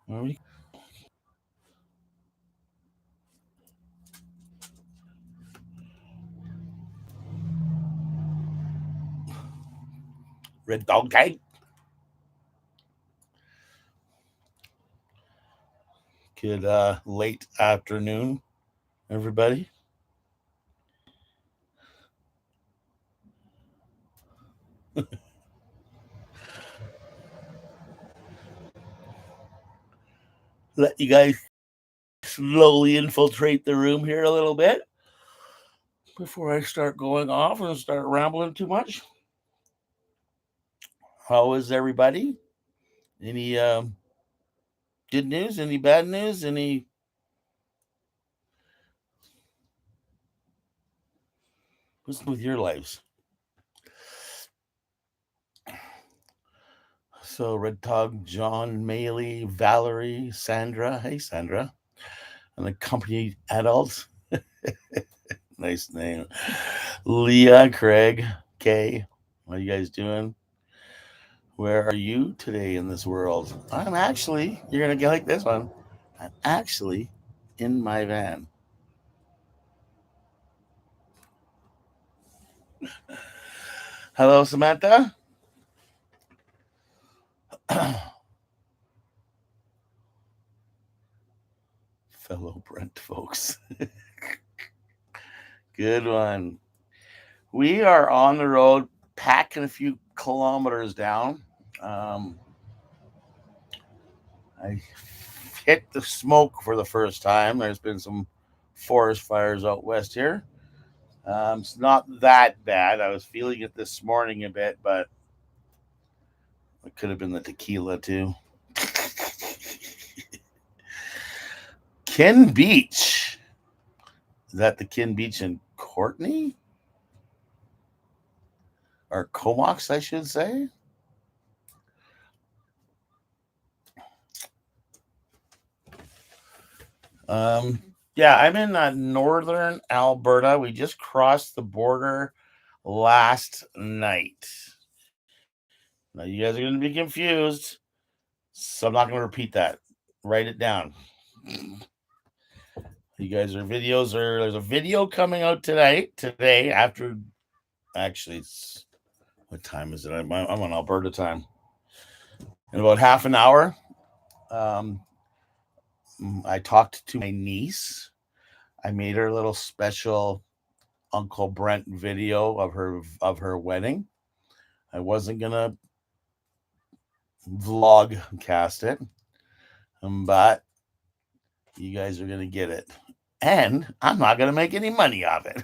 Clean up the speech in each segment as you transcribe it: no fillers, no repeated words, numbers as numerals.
Red Dog Gang. Good late afternoon, everybody. Let you guys slowly infiltrate the room here a little bit before I start going off and start rambling too much. How is everybody? Any good news? Any bad news? Any what's with your lives? So Red Dog, John, Maylee, Valerie, Sandra. Hey, Sandra. Unaccompanied adults. Nice name. Leah, Craig, Kay. What are you guys doing? Where are you today in this world? I'm actually, you're going to get like this one. I'm actually in my van. Hello, Samantha. Fellow Brent folks. Good one. We are on the road, packing a few kilometers down. I hit the smoke for the first time. There's been some forest fires out west here. It's not that bad. I was feeling it this morning a bit, but it could have been the tequila too. Ken Beach. Is that the Ken Beach in Courtney? Or Comox, I should say. Yeah, I'm in northern Alberta. We just crossed the border last night. Now, you guys are going to be confused, so I'm not going to repeat that. Write it down. You guys are videos, or there's a video coming out today after, actually, it's, what time is it? I'm on Alberta time. In about half an hour, I talked to my niece. I made her a little special Uncle Brent video of her wedding. I wasn't gonna vlog cast it, but you guys are gonna get it, and I'm not gonna make any money off it.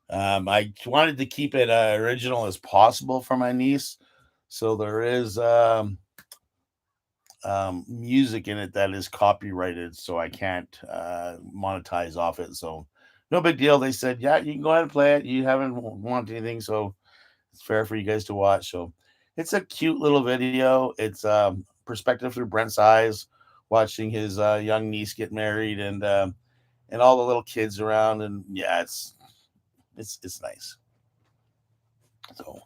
I wanted to keep it original as possible for my niece, so there is music in it that is copyrighted, so I can't monetize off it. So no big deal. They said, yeah, you can go ahead and play it. You haven't wanted anything, so it's fair for you guys to watch. So it's a cute little video. It's perspective through Brent's eyes, watching his young niece get married, and all the little kids around. And yeah, it's nice. So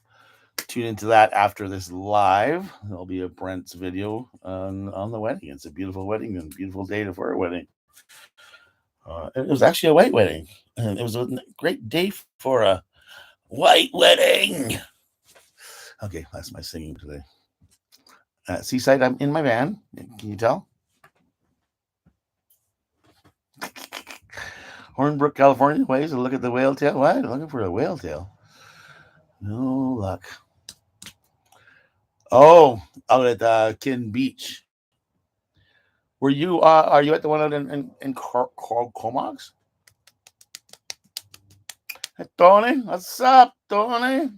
tune into that after this live. There'll be a Brent's video on the wedding. It's a beautiful wedding and a beautiful day for a wedding. It was actually a white wedding, and it was a great day for a white wedding. Okay, that's my singing today. Seaside, I'm in my van. Can you tell? Hornbrook, California. Ways to look at the whale tail. What? Looking for a whale tail. No luck. Oh, out at Kin Beach. Were you? Are you at the one out in Comox? Hey, Tony, what's up, Tony?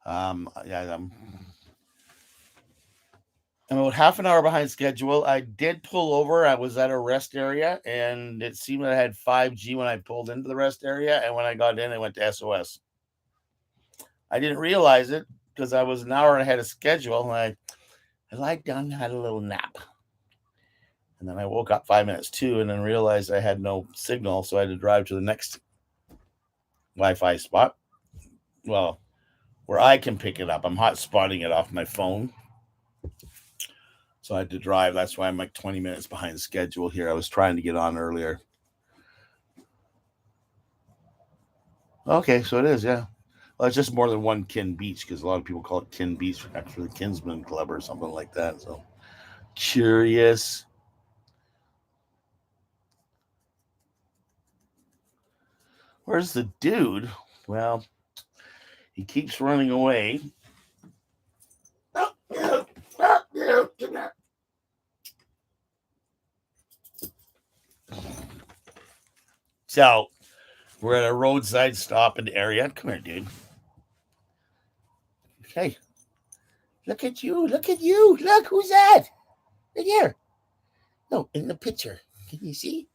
Yeah, I'm about half an hour behind schedule. I did pull over. I was at a rest area, and it seemed that I had 5G when I pulled into the rest area, and when I got in, I went to SOS. I didn't realize it because I was an hour ahead of schedule, and I lied down and had a little nap. And then I woke up 5 minutes too, and then realized I had no signal, so I had to drive to the next Wi-Fi spot. Well, where I can pick it up. I'm hot spotting it off my phone. So I had to drive. That's why I'm like 20 minutes behind schedule here. I was trying to get on earlier. Okay, so it is, yeah. Well, it's just more than one kin beach because a lot of people call it kin beach, actually Kinsman Club or something like that. So curious. Where's the dude? Well, he keeps running away. So we're at a roadside stopping area. Come here, dude. Hey, look at you. Look at you. Look, who's that? Right here. No, in the picture. Can you see?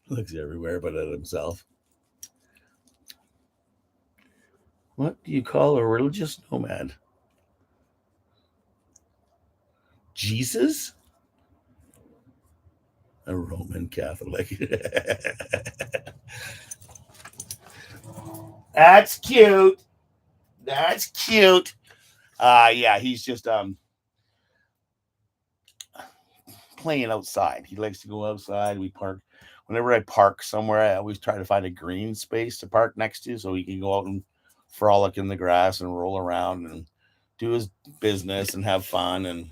Looks everywhere but at himself. What do you call a religious nomad? Jesus? A Roman Catholic. That's cute. That's cute. Yeah, he's just playing outside. He likes to go outside. We park. Whenever I park somewhere, I always try to find a green space to park next to so he can go out and frolic in the grass and roll around and do his business and have fun. And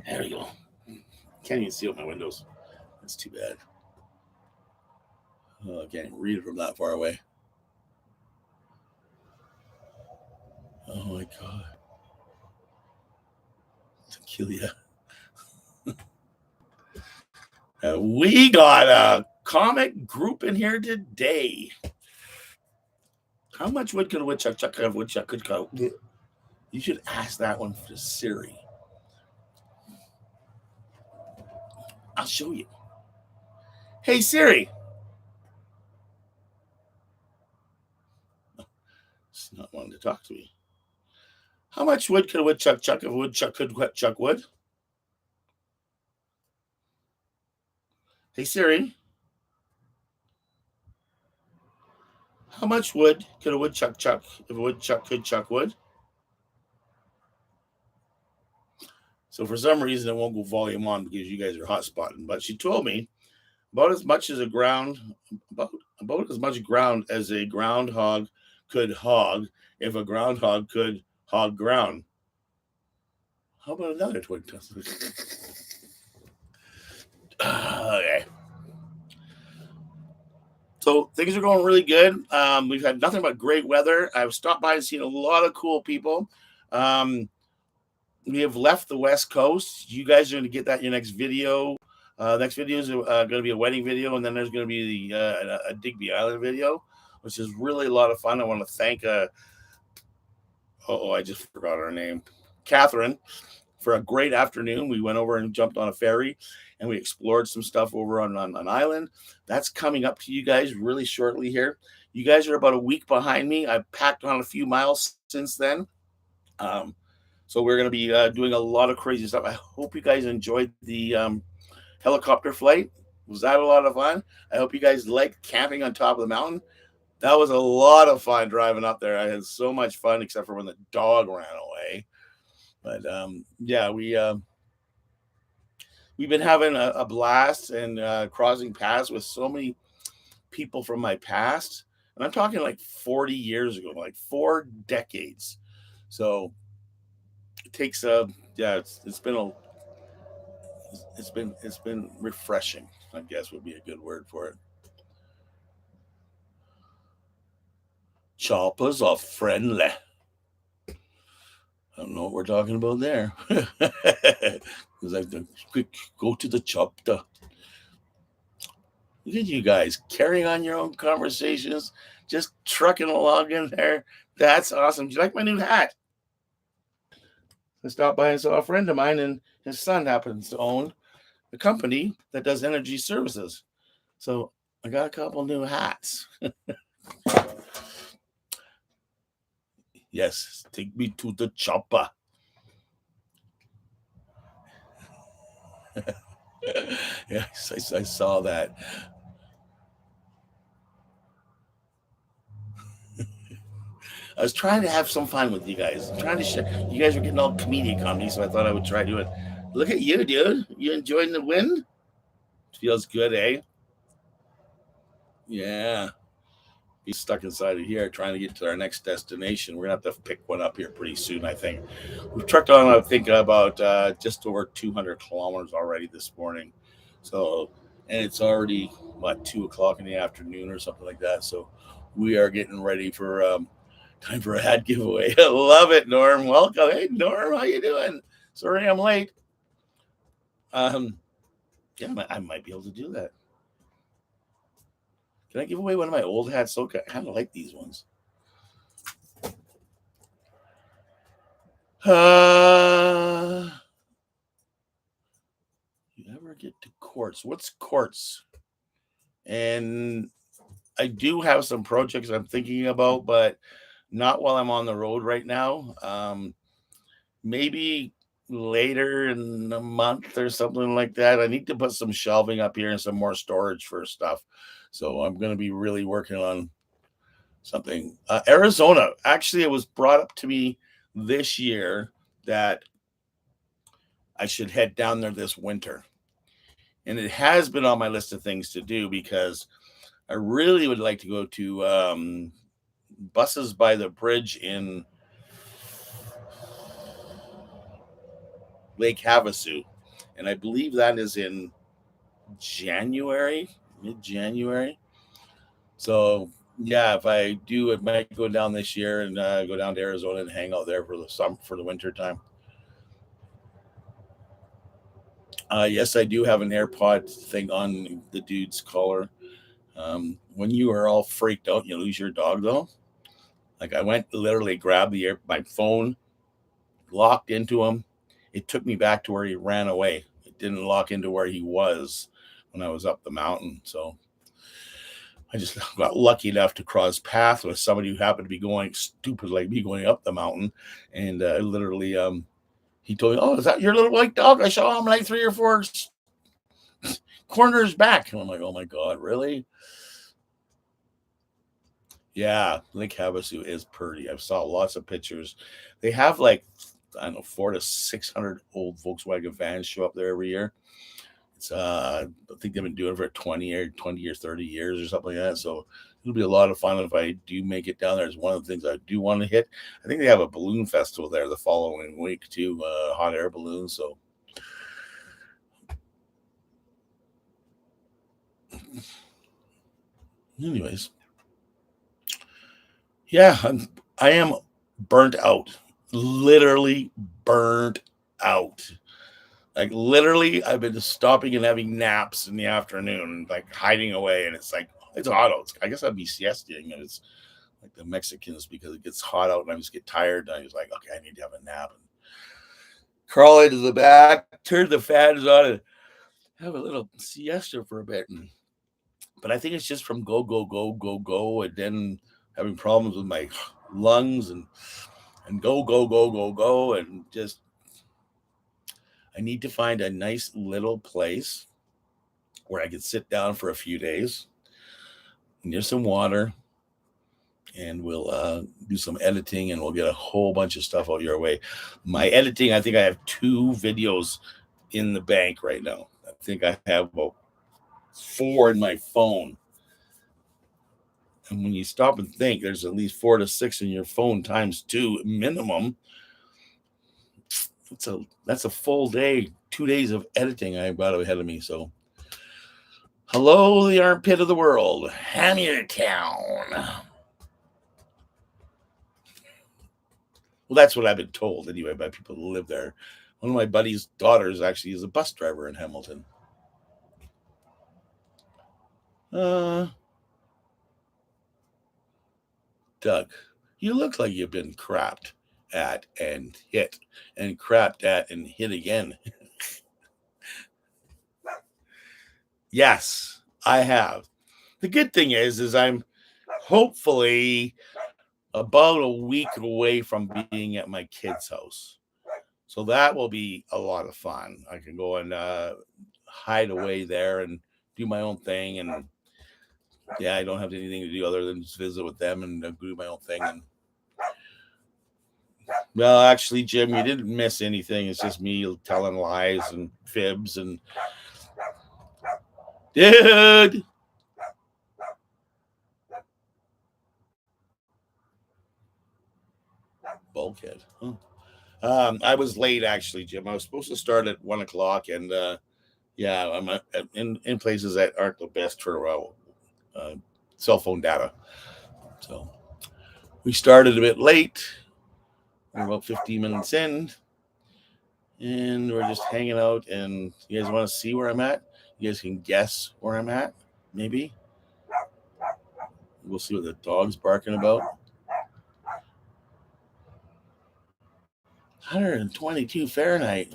there we go. Can't even see out my windows. That's too bad. Oh, I can't even read it from that far away. Oh my God. To kill you. We got a comic group in here today. How much wood could a woodchuck chuck have? Woodchuck could go. You should ask that one to Siri. I'll show you. Hey Siri. It's not wanting to talk to me. How much wood could a woodchuck chuck if a woodchuck could chuck wood? Hey Siri. How much wood could a woodchuck chuck if a woodchuck could chuck wood? So for some reason it won't go volume on because you guys are hot spotting. But she told me about as much as a ground about as much ground as a groundhog could hog if a groundhog could hog ground. How about another twin? Okay. So things are going really good. We've had nothing but great weather. I've stopped by and seen a lot of cool people. We have left the West Coast. You guys are going to get that in your next video. Next video is going to be a wedding video, and then there's going to be a Digby Island video, which is really a lot of fun. I want to thank I just forgot her name, Catherine, for a great afternoon. We went over and jumped on a ferry, and we explored some stuff over on an island. That's coming up to you guys really shortly here. You guys are about a week behind me. I've packed on a few miles since then. So we're going to be doing a lot of crazy stuff. I hope you guys enjoyed the helicopter flight. Was that a lot of fun? I hope you guys liked camping on top of the mountain. That was a lot of fun driving up there. I had so much fun, except for when the dog ran away. But yeah, we've been having a blast and crossing paths with so many people from my past. And I'm talking like 40 years ago, like 4 decades. So it takes it's been refreshing, I guess would be a good word for it. Choppers are friendly. I don't know what we're talking about there. Because I have to quick go to the chopper. Look at you guys carrying on your own conversations, just trucking along in there. That's awesome. Do you like my new hat? I stopped by and saw a friend of mine, and his son happens to own a company that does energy services. So I got a couple new hats. Yes, take me to the chopper. Yes, I saw that. I was trying to have some fun with you guys. I'm trying to share. You guys were getting all comedic comedy, so I thought I would try to do it. Look at you, dude. You enjoying the wind? Feels good, eh? Yeah. Be stuck inside of here trying to get to our next destination. We're gonna have to pick one up here pretty soon, I think. We've trucked on, I think, about just over 200 kilometers already this morning. So, and it's already what 2 o'clock in the afternoon or something like that. So, we are getting ready for time for a hat giveaway. I love it, Norm. Welcome, hey Norm. How you doing? Sorry, I'm late. Um, yeah, I might be able to do that. Can I give away one of my old hats? So I kind of like these ones. Uh, you ever get to quartz? What's quartz? And I do have some projects I'm thinking about, but not while I'm on the road right now. Maybe later in a month or something like that. I need to put some shelving up here and some more storage for stuff. So I'm going to be really working on something. Arizona, actually, it was brought up to me this year that I should head down there this winter. And it has been on my list of things to do because I really would like to go to buses by the bridge in Lake Havasu. And I believe that is in January, mid January. So, yeah, if I do, it might go down this year and go down to Arizona and hang out there for the summer, for the winter time. Yes, I do have an AirPod thing on the dude's collar. When you are all freaked out, you lose your dog though. Like I went literally grabbed my phone, locked into him. It took me back to where he ran away. It didn't lock into where he was when I was up the mountain. So I just got lucky enough to cross paths with somebody who happened to be going stupid like me going up the mountain. And literally, he told me, "Oh, is that your little white dog? I saw him like 3 or 4 corners back." And I'm like, "Oh my God, really?" Yeah, Lake Havasu is pretty. I've saw lots of pictures. They have like I don't know 400 to 600 old Volkswagen vans show up there every year. It's I think they've been doing it for 20 or 30 years or something like that. So it'll be a lot of fun if I do make it down there. It's one of the things I do want to hit. I think they have a balloon festival there the following week too, hot air balloons. So anyways, yeah, I am burnt out. Literally burnt out. Like literally, I've been stopping and having naps in the afternoon, like hiding away, and it's like it's hot out. I guess I'd be siestaing, and it's like the Mexicans because it gets hot out, and I just get tired. And I was like, okay, I need to have a nap and crawl into the back, turn the fans on, and have a little siesta for a bit. But I think it's just from go go go go go, and then having problems with my lungs and go go go go go, and just I need to find a nice little place where I could sit down for a few days near some water and we'll do some editing and we'll get a whole bunch of stuff out your way. My editing, I think I have 2 videos in the bank right now. I think I have about 4 in my phone. And when you stop and think, there's at least 4 to 6 in your phone times 2 minimum. That's a full day, 2 days of editing I've got ahead of me. So hello, the armpit of the world, Hamilton. Well, that's what I've been told anyway by people who live there. One of my buddy's daughters actually is a bus driver in Hamilton. Uh, Doug, you look like you've been crapped at and hit and crapped at and hit again. Yes, I have. The good thing is I'm hopefully about a week away from being at my kid's house. So that will be a lot of fun. I can go and hide away there and do my own thing. And yeah, I don't have anything to do other than just visit with them and do my own thing. And well, actually, Jim, you didn't miss anything. It's just me telling lies and fibs and dude. Bulkhead. Huh. I was late actually, Jim. I was supposed to start at 1:00, and yeah, I'm in places that aren't the best for cell phone data. So we started a bit late. We're about 15 minutes in, and we're just hanging out. And you guys want to see where I'm at? You guys can guess where I'm at, maybe. We'll see what the dog's barking about. 122 Fahrenheit.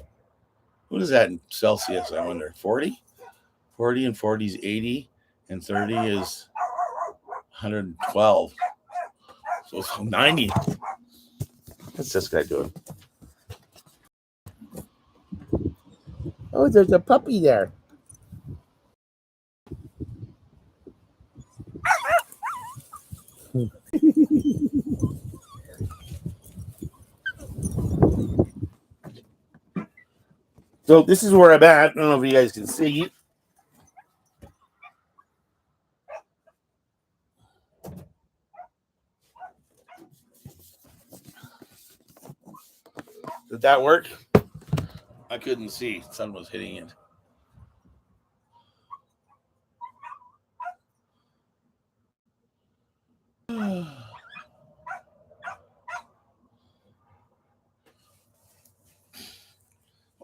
What is that in Celsius, I wonder? 40? 40 and 40 is 80, and 30 is 112. So it's 90. What's this guy doing? Oh, there's a puppy there. So this is where I'm at. I don't know if you guys can see. Did that work? I couldn't see. The sun was hitting it.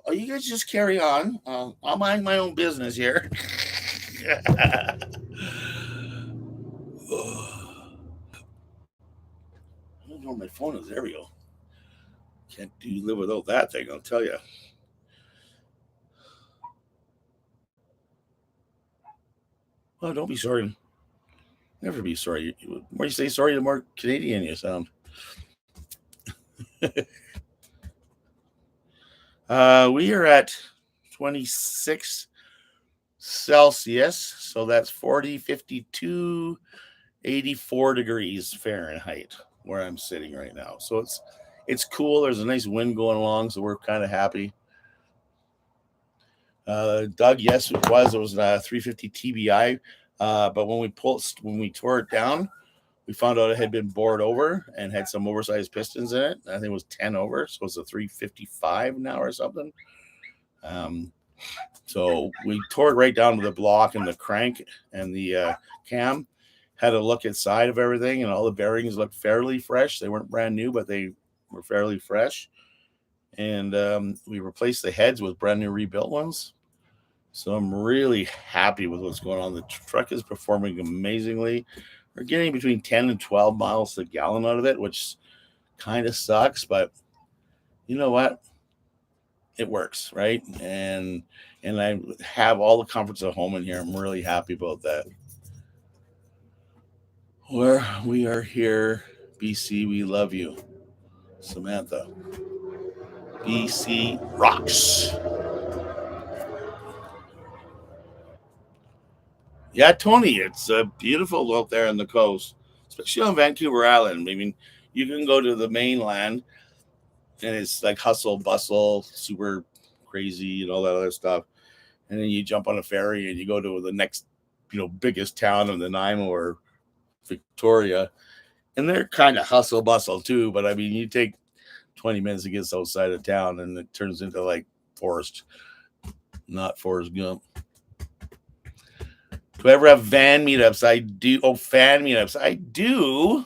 Oh, you guys just carry on. I'll mind my own business here. I don't know where my phone is. There we go. Can't do live without that thing, I'll tell you. Oh, don't be sorry. Never be sorry. The more you say sorry, the more Canadian you sound. We are at 26 Celsius, so that's 40, 52, 84 degrees Fahrenheit where I'm sitting right now. So it's cool. There's a nice wind going along, so we're kind of happy. Doug, yes, it was 350 TBI, but when we tore it down, we found out it had been bored over and had some oversized pistons in it. I think it was 10 over, so it's a 355 now or something. So we tore it right down to the block and the crank and the cam. Had a look inside of everything, and all the bearings looked fairly fresh. They weren't brand new, but they were fairly fresh. And we replaced the heads with brand new rebuilt ones. So I'm really happy with what's going on. The truck is performing amazingly. We're getting between 10 and 12 miles per gallon out of it, which kind of sucks, but you know what? It works, right? And I have all the comforts of home in here. I'm really happy about that. Where we are here, BC, we love you. Samantha. BC rocks. Yeah, Tony, it's beautiful out there on the coast, especially on Vancouver Island. I mean, you can go to the mainland and it's like hustle, bustle, super crazy and all that other stuff. And then you jump on a ferry and you go to the next, biggest town of the Nanaimo or Victoria. And they're kind of hustle, bustle too. But I mean, you take 20 minutes to get outside of town and it turns into like forest, not Forrest Gump. Do I ever have van meetups? I do. Oh, fan meetups. I do.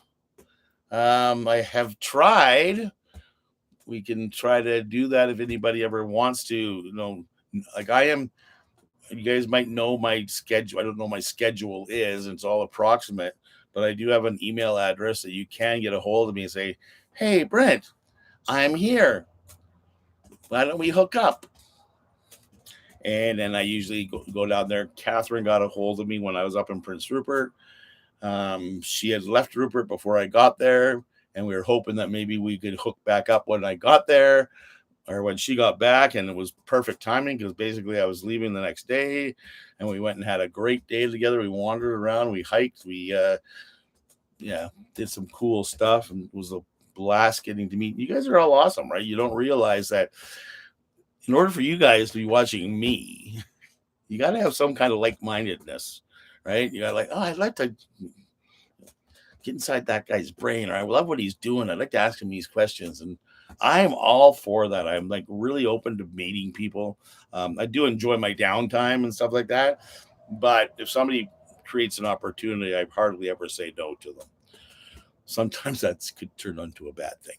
I have tried. We can try to do that if anybody ever wants to. Like I am. You guys might know my schedule. I don't know my schedule is. It's all approximate, but I do have an email address that you can get a hold of me and say, "Hey, Brent, I'm here. Why don't we hook up?" And then I usually go down there. Catherine got a hold of me when I was up in Prince Rupert. She had left Rupert before I got there, and we were hoping that maybe we could hook back up when I got there. or when she got back, and it was perfect timing because basically I was leaving the next day, and we went and had a great day together. We wandered around, we hiked, we yeah, did some cool stuff, and it was a blast getting to meet you guys. Are all awesome, right? You don't realize that in order for you guys to be watching me, you got to have some kind of like-mindedness, right? You got like, oh, I'd like to get inside that guy's brain, or I love what he's doing. I'd like to ask him these questions, and I'm all for that. I'm like really open to meeting people. I do enjoy my downtime and stuff like that, but if somebody creates an opportunity, I hardly ever say no to them. Sometimes that could turn into a bad thing.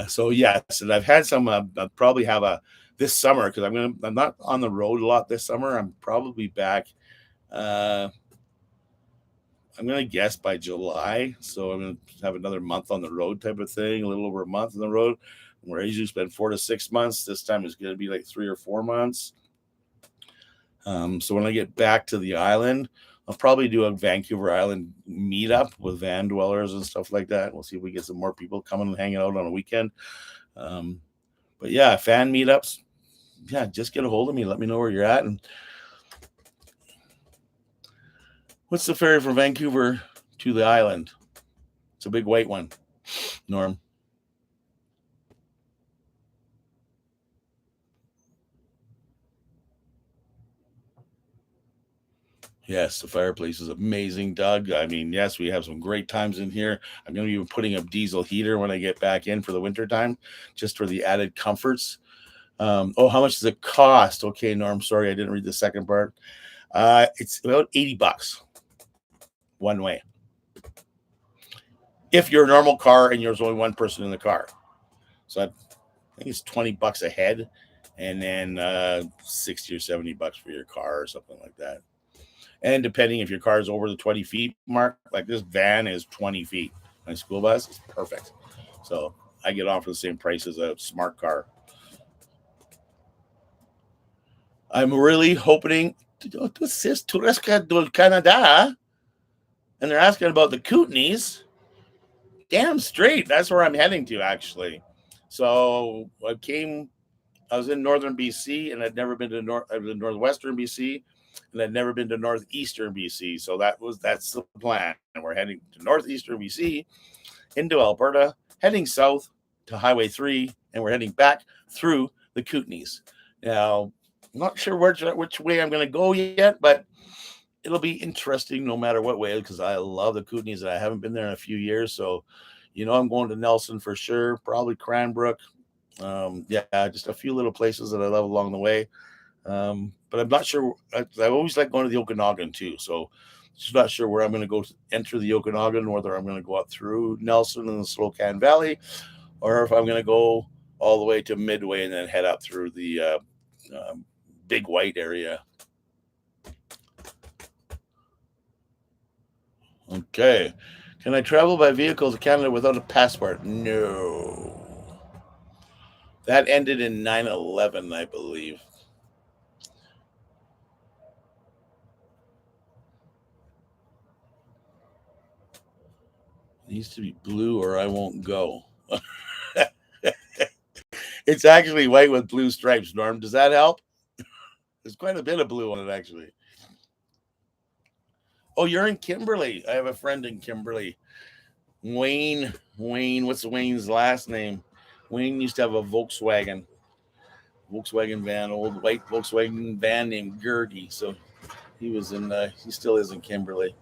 So yes, and I've had some. I'll probably have a this summer because I'm not on the road a lot this summer. I'm probably back. Uh, I'm gonna guess by July, so I'm gonna have another month on the road type of thing, a little over a month on the road. Where I usually spend 4 to 6 months, this time it's gonna be like 3 or 4 months. So when I get back to the island, I'll probably do a Vancouver Island meetup with van dwellers and stuff like that. We'll see if we get some more people coming and hanging out on a weekend. Um, but yeah, fan meetups. Yeah, just get a hold of me. Let me know where you're at. And what's the ferry from Vancouver to the island? It's a big white one, Norm. Yes, the fireplace is amazing, Doug. I mean, yes, we have some great times in here. I'm going to be putting a diesel heater when I get back in for the winter time, just for the added comforts. Oh, how much does it cost? Okay, Norm, sorry, I didn't read the second part. It's about $80 one way. If you're a normal car and there's only one person in the car. So I think it's $20 a head, and then 60 or $70 for your car or something like that. And depending if your car is over the 20 feet mark, like this van is 20 feet. My school bus is perfect. So I get off for the same price as a smart car. I'm really hoping to assist Tureska do Canada. And they're asking about the Kootenays. Damn straight. That's where I'm heading to, actually. So I was in northern BC, and I'd never been to I was in northwestern BC, and I'd never been to northeastern BC. So that's the plan. And we're heading to northeastern BC into Alberta, heading south to Highway 3, and we're heading back through the Kootenays. Now, I'm not sure which way I'm going to go yet, but it'll be interesting no matter what way because I love the Kootenays and I haven't been there in a few years. So, I'm going to Nelson for sure, probably Cranbrook. Yeah, just a few little places that I love along the way. But I'm not sure. I always like going to the Okanagan too. So, just not sure where I'm going to go enter the Okanagan, whether I'm going to go up through Nelson and the Slocan Valley, or if I'm going to go all the way to Midway and then head up through the Big White area. Okay. Can I travel by vehicle to Canada without a passport? No. That ended in 9/11, I believe. It needs to be blue or I won't go. It's actually white with blue stripes, Norm. Does that help? There's quite a bit of blue on it, actually. Oh, you're in Kimberley. I have a friend in Kimberley. Wayne, what's Wayne's last name? Wayne used to have a Volkswagen van, old white Volkswagen van named Gertie. So he still is in Kimberley.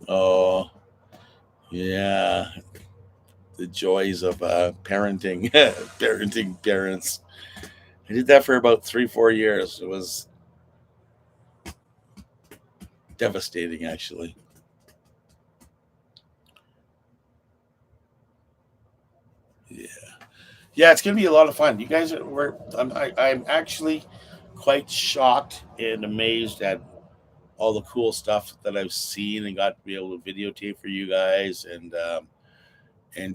Oh, yeah. The joys of parenting, parenting parents. I did that for about 3, 4 years. It was devastating, actually. Yeah. Yeah, it's gonna be a lot of fun. You guys I'm actually quite shocked and amazed at all the cool stuff that I've seen and got to be able to videotape for you guys and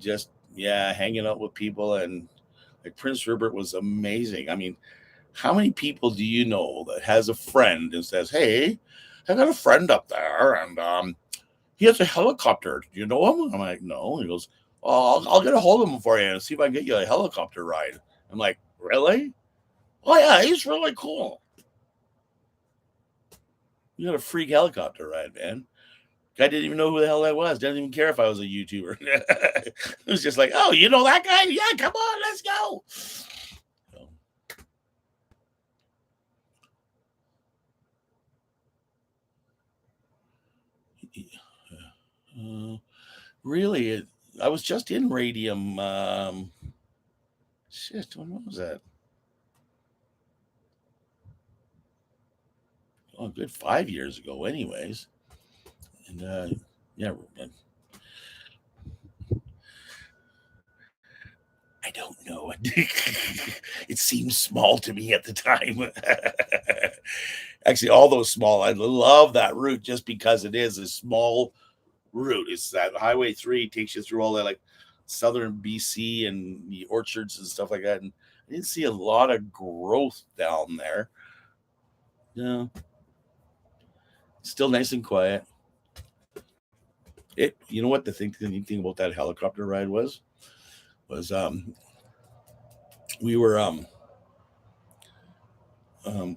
just yeah, hanging out with people and like Prince Rupert was amazing. I mean, how many people do you know that has a friend and says, "Hey, I got a friend up there, and he has a helicopter. Do you know him? I'm like, no. He goes, oh, I'll get a hold of him for you and see if I can get you a helicopter ride. I'm like, really? Oh, yeah, he's really cool. You got a freak helicopter ride, man. Guy didn't even know who the hell I was. Didn't even care if I was a YouTuber. It was just like, oh, you know that guy? Yeah, come on, let's go. Really, I was just in Radium. Shit, when was that? Oh, good 5 years ago, anyways. And yeah, I don't know. It seemed small to me at the time. Actually, all those small. I love that route just because it is a small route. It's that Highway 3 takes you through all that like southern BC and the orchards and stuff like that. And I didn't see a lot of growth down there. No, still nice and quiet. You know what the neat thing about that helicopter ride was we were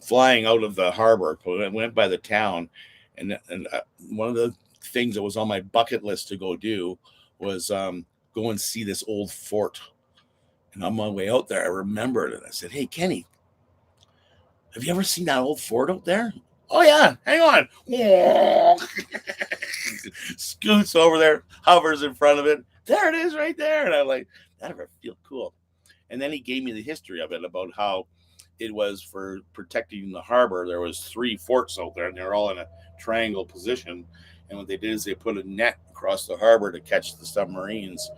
flying out of the harbor. I went by the town, and one of the things that was on my bucket list to go do was go and see this old fort. And on my way out there, I remembered it. I said, "Hey, Kenny, have you ever seen that old fort out there?" Oh yeah, hang on. Scoots over there, hovers in front of it. There it is, right there. And I'm like, that ever feel cool. And then he gave me the history of it about how it was for protecting the harbor. There was 3 forts out there, and they're all in a triangle position. And what they did is they put a net across the harbor to catch the submarines,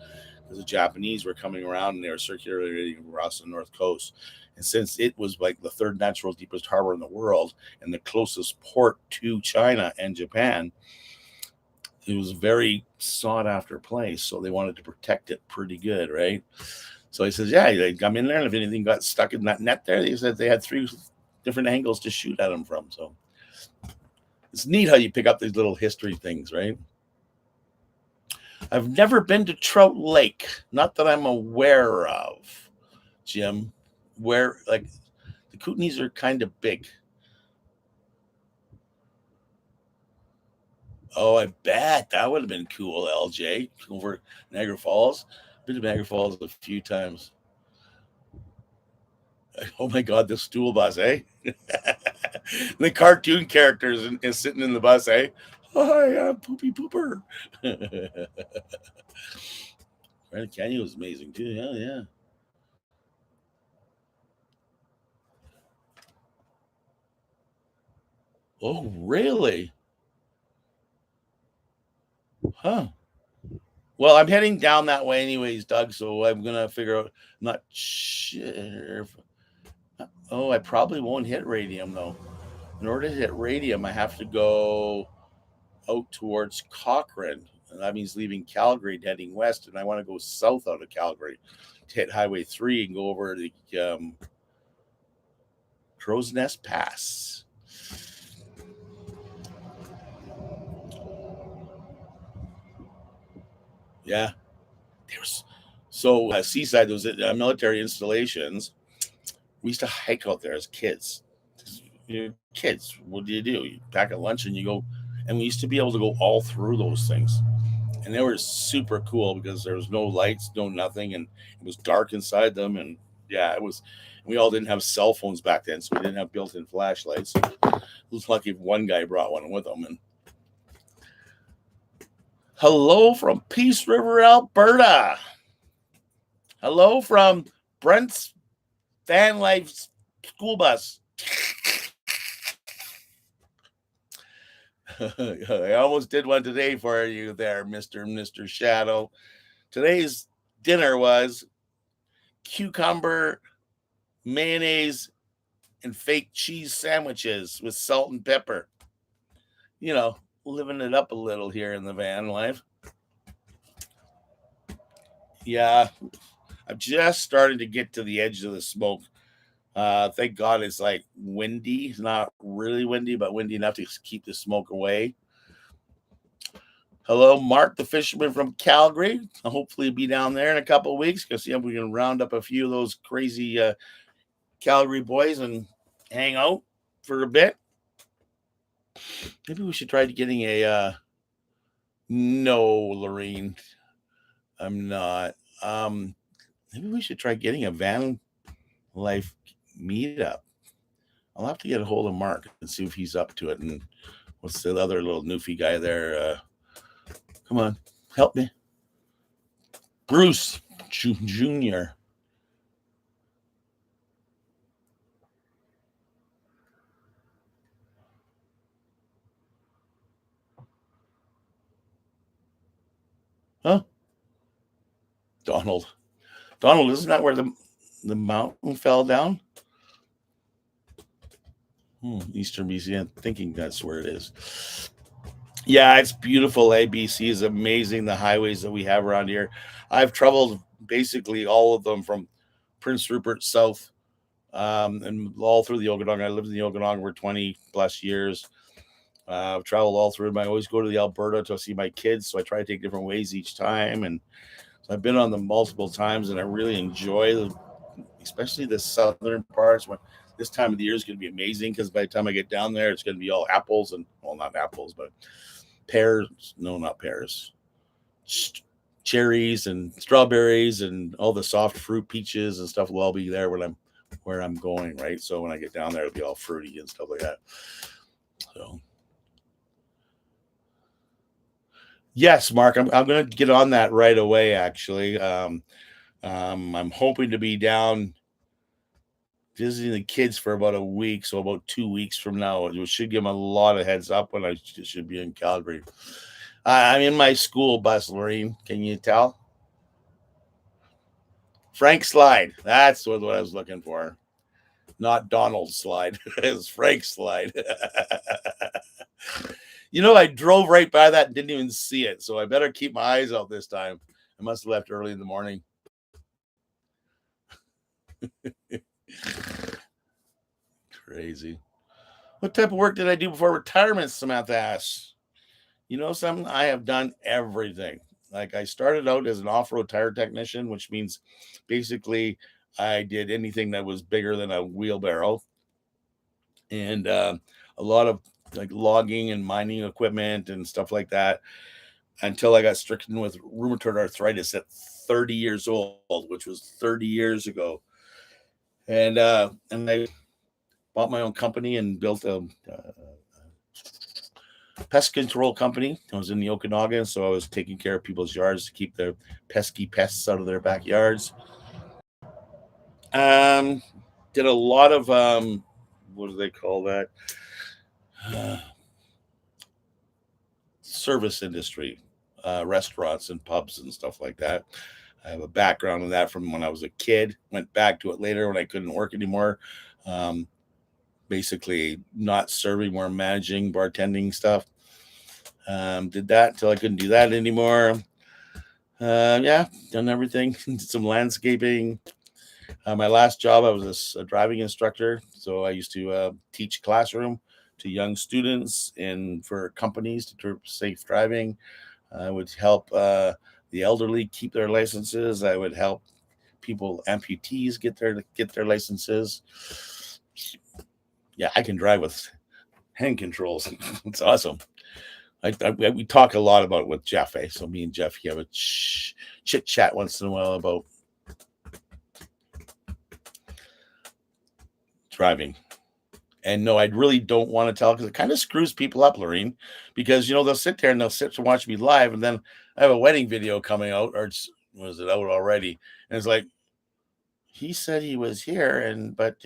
because the Japanese were coming around and they were circulating across the north coast. And since it was like the 3rd natural deepest harbor in the world and the closest port to China and Japan, it was a very sought after place. So they wanted to protect it pretty good, right? So he says, yeah, they come in there, and if anything got stuck in that net there, they said they had 3 different angles to shoot at them from. So it's neat how you pick up these little history things, right? I've never been to Trout Lake, not that I'm aware of, Jim. Where, like, the Kootenays are kind of big. Oh, I bet that would have been cool, LJ, over Niagara Falls. Been to Niagara Falls a few times. Oh my God, the stool bus, eh? The cartoon characters is sitting in the bus, eh? Hi, I'm Poopy Pooper. Grand Canyon was amazing too. Yeah, yeah. Oh, really? Huh. Well, I'm heading down that way anyways, Doug. So I'm gonna figure out. I'm not sure. Oh, I probably won't hit Radium though. In order to hit Radium, I have to go out towards Cochrane. And that means leaving Calgary and heading west. And I want to go south out of Calgary to hit Highway 3 and go over the Crow's Nest Pass. Yeah. There's Seaside, those military installations. We used to hike out there as kids. Kids, what do? You pack a lunch and you go. And we used to be able to go all through those things. And they were super cool because there was no lights, no nothing, and it was dark inside them. And yeah, it was. We all didn't have cell phones back then, so we didn't have built-in flashlights. It was lucky if one guy brought one with him. And hello from Peace River, Alberta. Hello from Brent's Van Life school bus. I almost did one today for you there, Mr. Shadow. Today's dinner was cucumber, mayonnaise, and fake cheese sandwiches with salt and pepper. You know, living it up a little here in the van life. Yeah, I'm just starting to get to the edge of the smoke. Thank God it's like windy. It's not really windy, but windy enough to keep the smoke away. Hello, Mark, the fisherman from Calgary. I'll hopefully be down there in a couple of weeks. Go see if we can round up a few of those crazy Calgary boys and hang out for a bit. Maybe we should try getting a no, Lorene. I'm not. Maybe we should try getting a van life meetup. I'll have to get a hold of Mark and see if he's up to it. And what's the other little newfie guy there? Come on, help me. Bruce Jr. Huh? Donald. Donald, isn't that where the mountain fell down? Eastern BC. I'm thinking that's where it is. Yeah, it's beautiful. ABC is amazing. The highways that we have around here. I've traveled basically all of them from Prince Rupert south, and all through the Okanagan. I lived in the Okanagan for 20 plus years. I've traveled all through them. I always go to the Alberta to see my kids, so I try to take different ways each time. And so I've been on them multiple times, and I really enjoy especially the southern parts. When this time of the year is going to be amazing because by the time I get down there, it's going to be all apples and well, not apples, but pears. No, not pears. Cherries and strawberries and all the soft fruit, peaches and stuff will all be there when I'm where I'm going. Right, so when I get down there, it'll be all fruity and stuff like that. So. Yes, Mark, I'm going to get on that right away. Actually, I'm hoping to be down visiting the kids for about a week, so about 2 weeks from now. It should give them a lot of heads up when I should be in Calgary. I'm in my school bus, Lorene. Can you tell? Frank Slide. That's what I was looking for. Not Donald Slide. It's Frank Slide. I drove right by that and didn't even see it, so I better keep my eyes out this time. I must have left early in the morning. Crazy. What type of work did I do before retirement? Samantha asks. Something I have done everything. Like I started out as an off-road tire technician, which means basically I did anything that was bigger than a wheelbarrow, and a lot of like logging and mining equipment and stuff like that. Until I got stricken with rheumatoid arthritis at 30 years old, which was 30 years ago, and I bought my own company and built a pest control company. I was in the Okanagan, so I was taking care of people's yards to keep the pesky pests out of their backyards. Um, did a lot of what do they call that? Service industry, restaurants and pubs and stuff like that. I have a background in that from when I was a kid. Went back to it later when I couldn't work anymore. Um, Basically, not serving, more managing, bartending stuff. Did that until I couldn't do that anymore. Yeah, done everything. Some landscaping. My last job, I was a driving instructor, so I used to teach classroom to young students and for companies to safe driving. I would help the elderly keep their licenses. I would help people amputees get their licenses. Yeah, I can drive with hand controls. It's awesome. We talk a lot about it with Jeff. So me and Jeff have a chit chat once in a while about driving. And no, I really don't want to tell because it kind of screws people up, Lorene, because they'll sit there and they'll sit to watch me live, and then I have a wedding video coming out, or was it out already? And it's like he said he was here, but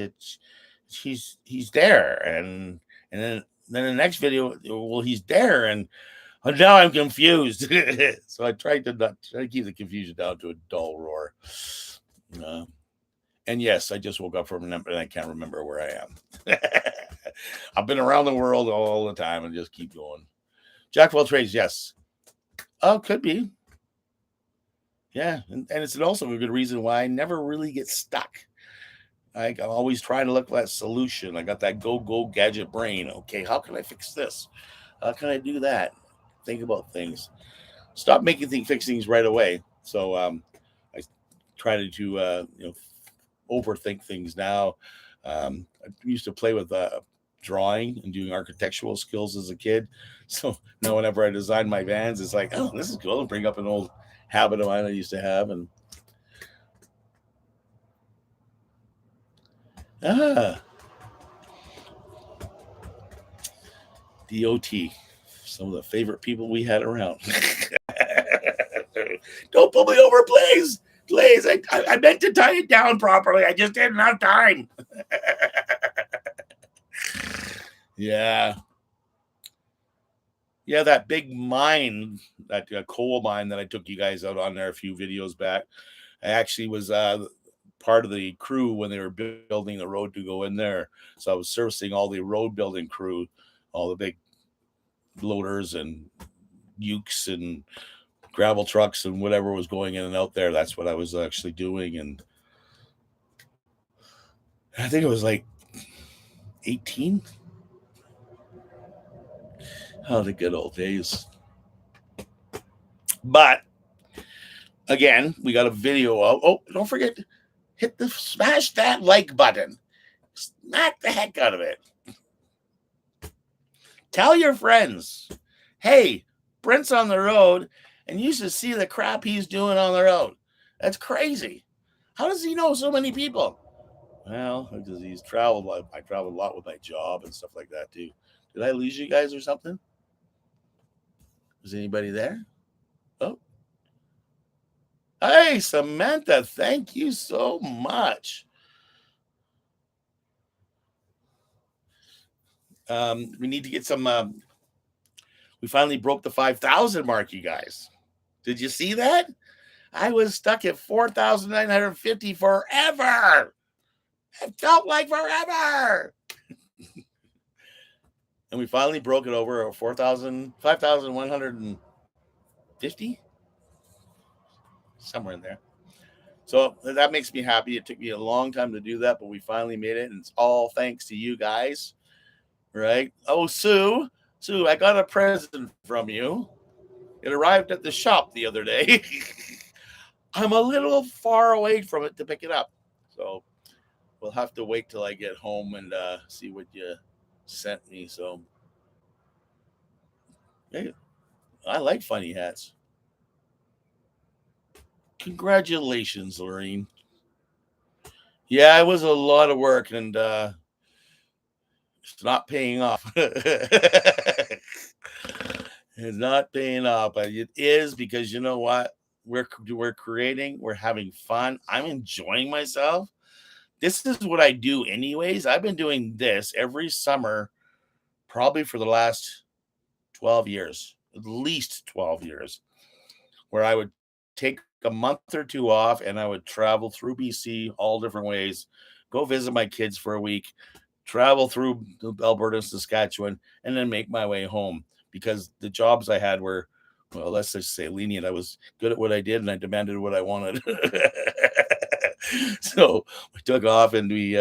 he's there, and then the next video, well, he's there, and now I'm confused. So I tried to keep the confusion down to a dull roar. And yes, I just woke up from a nap and I can't remember where I am. I've been around the world all the time and just keep going. Jack of all trades, yes. Oh, could be. Yeah, and it's also a good reason why I never really get stuck. I'm always trying to look for that solution. I got that go gadget brain. Okay, how can I fix this? How can I do that? Think about things. Stop making things fix things right away. So I try to do overthink things now. I used to play with drawing and doing architectural skills as a kid. So now whenever I design my vans, it's like, oh, this is cool. I'll bring up an old habit of mine I used to have. And ah, DOT, some of the favorite people we had around. Don't pull me over, please. Please, I meant to tie it down properly. I just didn't have time. Yeah. Yeah, that big mine, that coal mine that I took you guys out on there a few videos back. I actually was part of the crew when they were building the road to go in there. So I was servicing all the road building crew, all the big loaders and ukes and gravel trucks and whatever was going in and out there. That's what I was actually doing. And I think it was like 18. Oh, the good old days. But again, we got a video of. Oh, don't forget, smash that like button. Smack the heck out of it. Tell your friends, hey, Brent's on the road, and you should see the crap he's doing on the road. That's crazy. How does he know so many people? Well, because he's traveled. I traveled a lot with my job and stuff like that too. Did I lose you guys or something? Is anybody there? Oh. Hey, Samantha, thank you so much. We need to get some. We finally broke the 5,000 mark, you guys. Did you see that? I was stuck at 4,950 forever. It felt like forever. And we finally broke it over 4,000, 5,150, somewhere in there. So that makes me happy. It took me a long time to do that, but we finally made it. And it's all thanks to you guys. Right? Oh, Sue, I got a present from you. It arrived at the shop the other day. I'm a little far away from it to pick it up. So we'll have to wait till I get home and see what you sent me. So hey, I like funny hats. Congratulations, Lorraine. Yeah, it was a lot of work and it's not paying off. It's not paying off, but it is because you know what? We're creating, we're having fun. I'm enjoying myself. This is what I do anyways. I've been doing this every summer probably for the last 12 years, at least 12 years, where I would take a month or two off and I would travel through BC all different ways, go visit my kids for a week, travel through Alberta, Saskatchewan, and then make my way home because the jobs I had were, well, let's just say lenient. I was good at what I did and I demanded what I wanted. So we took off and we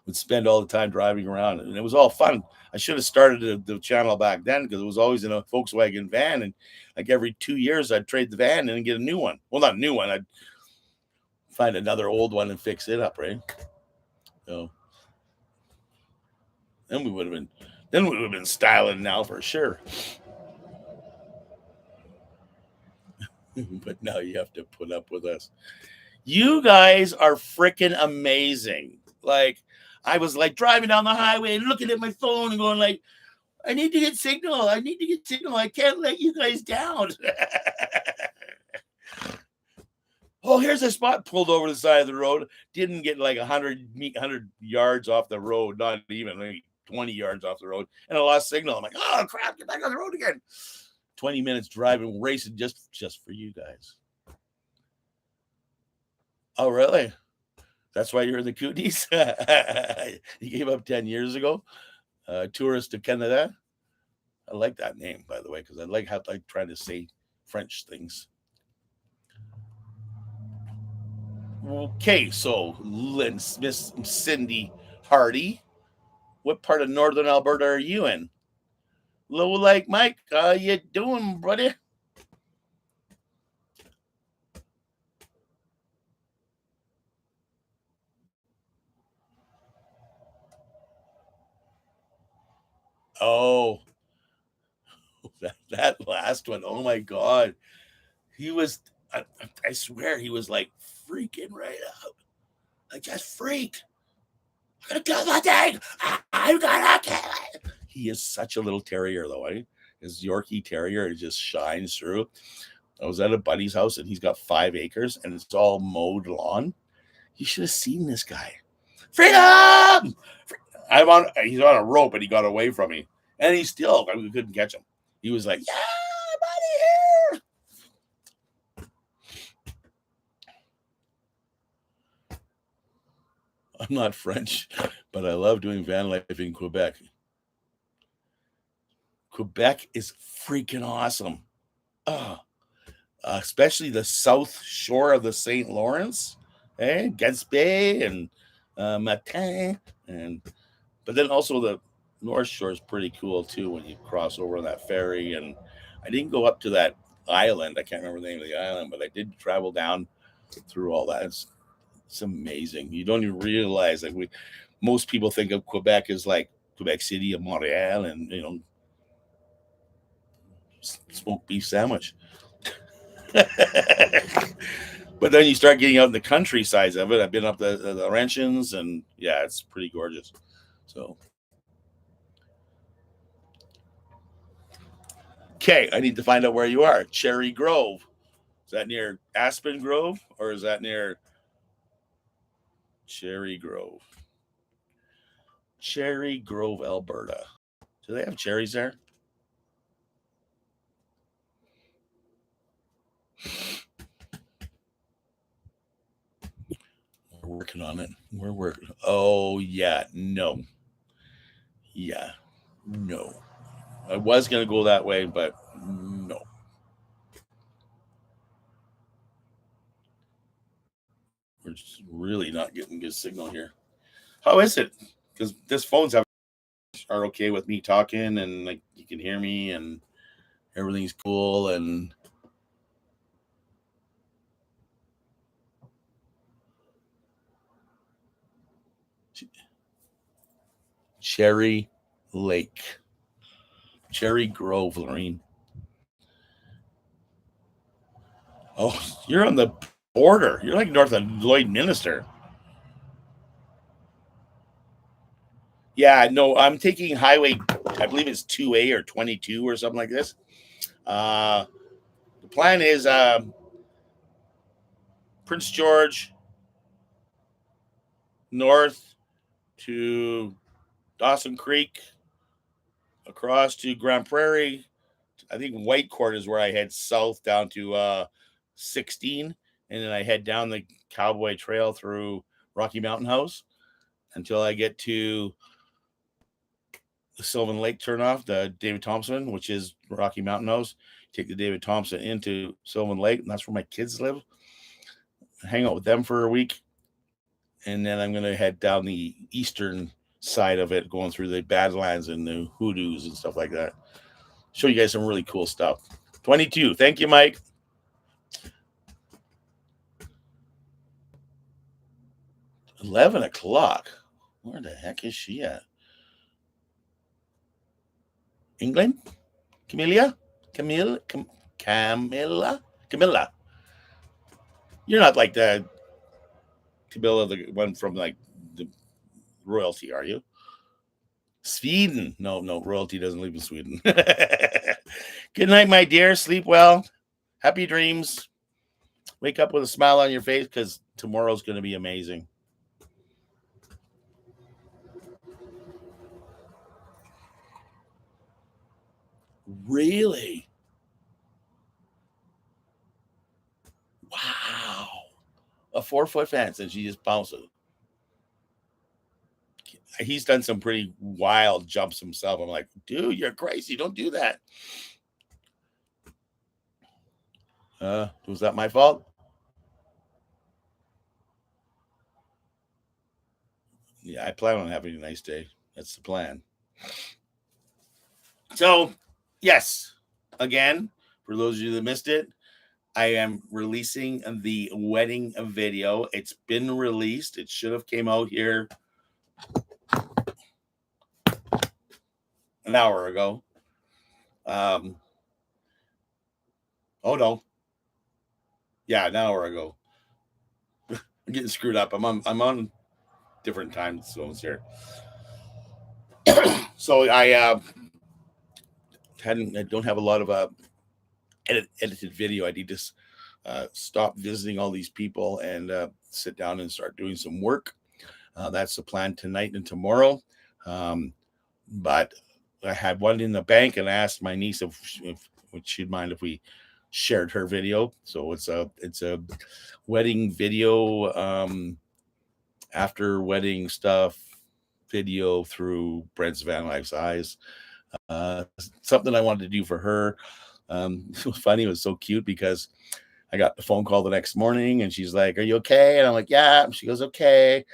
would spend all the time driving around and it was all fun. I should have started the channel back then because it was always in a Volkswagen van. And like every 2 years, I'd trade the van and get a new one. Well, not a new one. I'd find another old one and fix it up, right? So then we would have been styling now for sure. But now you have to put up with us. You guys are freaking amazing. Like I was like driving down the highway and looking at my phone and going like, I need to get signal. I need to get signal. I can't let you guys down. Oh, here's a spot pulled over the side of the road. Didn't get like 100 yards off the road, not even maybe 20 yards off the road, and I lost signal. I'm like, oh crap, get back on the road again. 20 minutes driving, racing just for you guys. Oh, really? That's why you're in the Cooties? You gave up 10 years ago? Tourist to Canada? I like that name, by the way, because I like how I try to say French things. Okay, so Miss Cindy Hardy, what part of northern Alberta are you in? Low Lake Mike, how you doing, buddy? Oh, that last one. Oh my God. He was, I swear, he was like freaking right out. Like, just freak. I'm gonna kill that thing. I'm gonna kill it. He is such a little terrier, though. His Yorkie Terrier, it just shines through. I was at a buddy's house and he's got 5 acres and it's all mowed lawn. You should have seen this guy. Freedom! He's on a rope and he got away from me. And he still, we couldn't catch him. He was like, yeah, buddy, here. I'm not French, but I love doing van life in Quebec. Quebec is freaking awesome. Oh, especially the south shore of the St. Lawrence, Gaspé and Matin, and but then also the North Shore is pretty cool too when you cross over on that ferry. And I didn't go up to that island. I can't remember the name of the island, but I did travel down through all that. It's amazing. You don't even realize like most people think of Quebec as like Quebec City and Montreal, and smoked beef sandwich. But then you start getting out in the countryside of it. I've been up the Laurentians, and yeah, it's pretty gorgeous. So, okay, I need to find out where you are. Cherry Grove. Is that near Aspen Grove or is that near Cherry Grove? Cherry Grove, Alberta. Do they have cherries there? We're working on it. We're working. Oh, yeah. No. Yeah. No. I was going to go that way, but no. We're just really not getting good signal here. How is it? Because this phone's are okay with me talking and like you can hear me and everything's cool and Cherry Lake, Cherry Grove, Lorraine. Oh, you're on the border. You're like north of Lloydminster. Yeah, no, I'm taking highway. I believe it's 2A or 22 or something like this. Uh, the plan is Prince George north to Dawson Creek, across to Grand Prairie. I think Whitecourt is where I head south down to 16, and then I head down the Cowboy Trail through Rocky Mountain House until I get to the Sylvan Lake turnoff, the David Thompson, which is Rocky Mountain House. Take the David Thompson into Sylvan Lake, and that's where my kids live. Hang out with them for a week, and then I'm going to head down the eastern side of it, going through the Badlands and the Hoodoos and stuff like that. Show you guys some really cool stuff. 22. Thank you, Mike. 11 o'clock. Where the heck is she at? England? Camilla? Camilla? You're not like the Camilla, the one from like the royalty, are you? Sweden. No, no, royalty doesn't live in Sweden. Good night, my dear. Sleep well. Happy dreams. Wake up with a smile on your face because tomorrow's going to be amazing. Really? Wow. A 4-foot fence and she just bounces. He's done some pretty wild jumps himself. I'm like, dude, you're crazy. Don't do that. Was that my fault? Yeah, I plan on having a nice day. That's the plan. So, yes, again, for those of you that missed it, I am releasing the wedding video. It's been released. It should have came out here an hour ago. Oh no, yeah, an hour ago. I'm getting screwed up. I'm on different time zones here. So I don't have a lot of edited video. I need to stop visiting all these people and sit down and start doing some work. That's the plan tonight and tomorrow. But I had one in the bank, and I asked my niece if she'd mind if we shared her video. So it's a wedding video, after wedding stuff video through BrentsVanLife's eyes. Something I wanted to do for her. It was funny. It was so cute because I got the phone call the next morning and she's like, "Are you okay?" And I'm like, "Yeah." She goes, "Okay.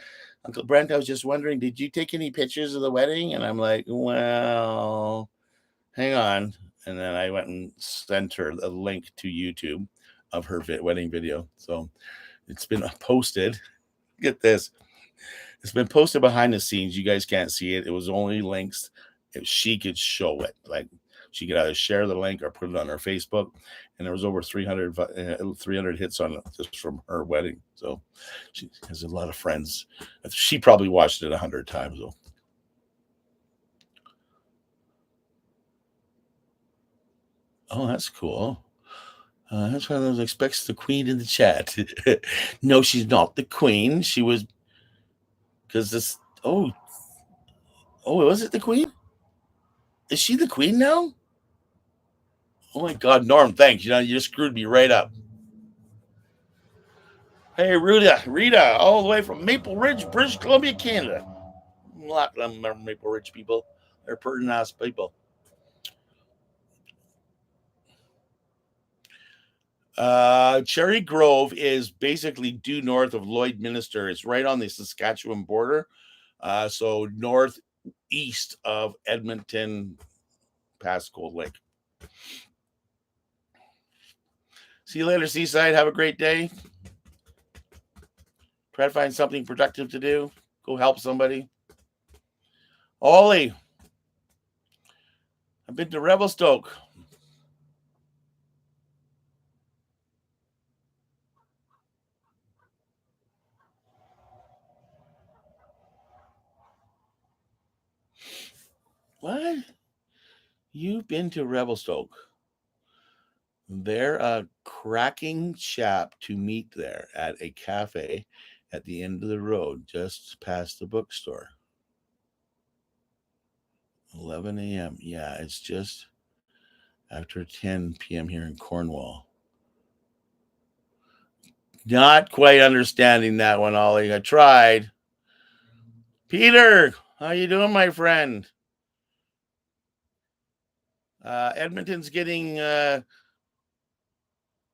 Uncle Brent, I was just wondering, did you take any pictures of the wedding?" And I'm like, "Well, hang on." And then I went and sent her a link to YouTube of her wedding video. So it's been posted. Get this. It's been posted behind the scenes. You guys can't see it. It was only links if she could show it. Like she could either share the link or put it on her Facebook. And there was over 300 hits on it just from her wedding. So she has a lot of friends. She probably watched it 100 times though. Oh, that's cool. That's why I was expects the queen in the chat. No, she's not the queen. She was because this. Oh, was it the queen? Is she the queen now? Oh my God, Norm, thanks. You just screwed me right up. Hey, Rita, all the way from Maple Ridge, British Columbia, Canada. A lot of them are Maple Ridge people. They're pretty nice people. Cherry Grove is basically due north of Lloydminster. It's right on the Saskatchewan border. So northeast of Edmonton, past Cold Lake. See you later, Seaside. Have a great day. Try to find something productive to do. Go help somebody. Ollie, I've been to Revelstoke. What? You've been to Revelstoke? They're a cracking chap to meet there at a cafe at the end of the road, just past the bookstore. 11 a.m. Yeah, it's just after 10 p.m. here in Cornwall. Not quite understanding that one, Ollie. I tried. Peter, how you doing, my friend? Edmonton's getting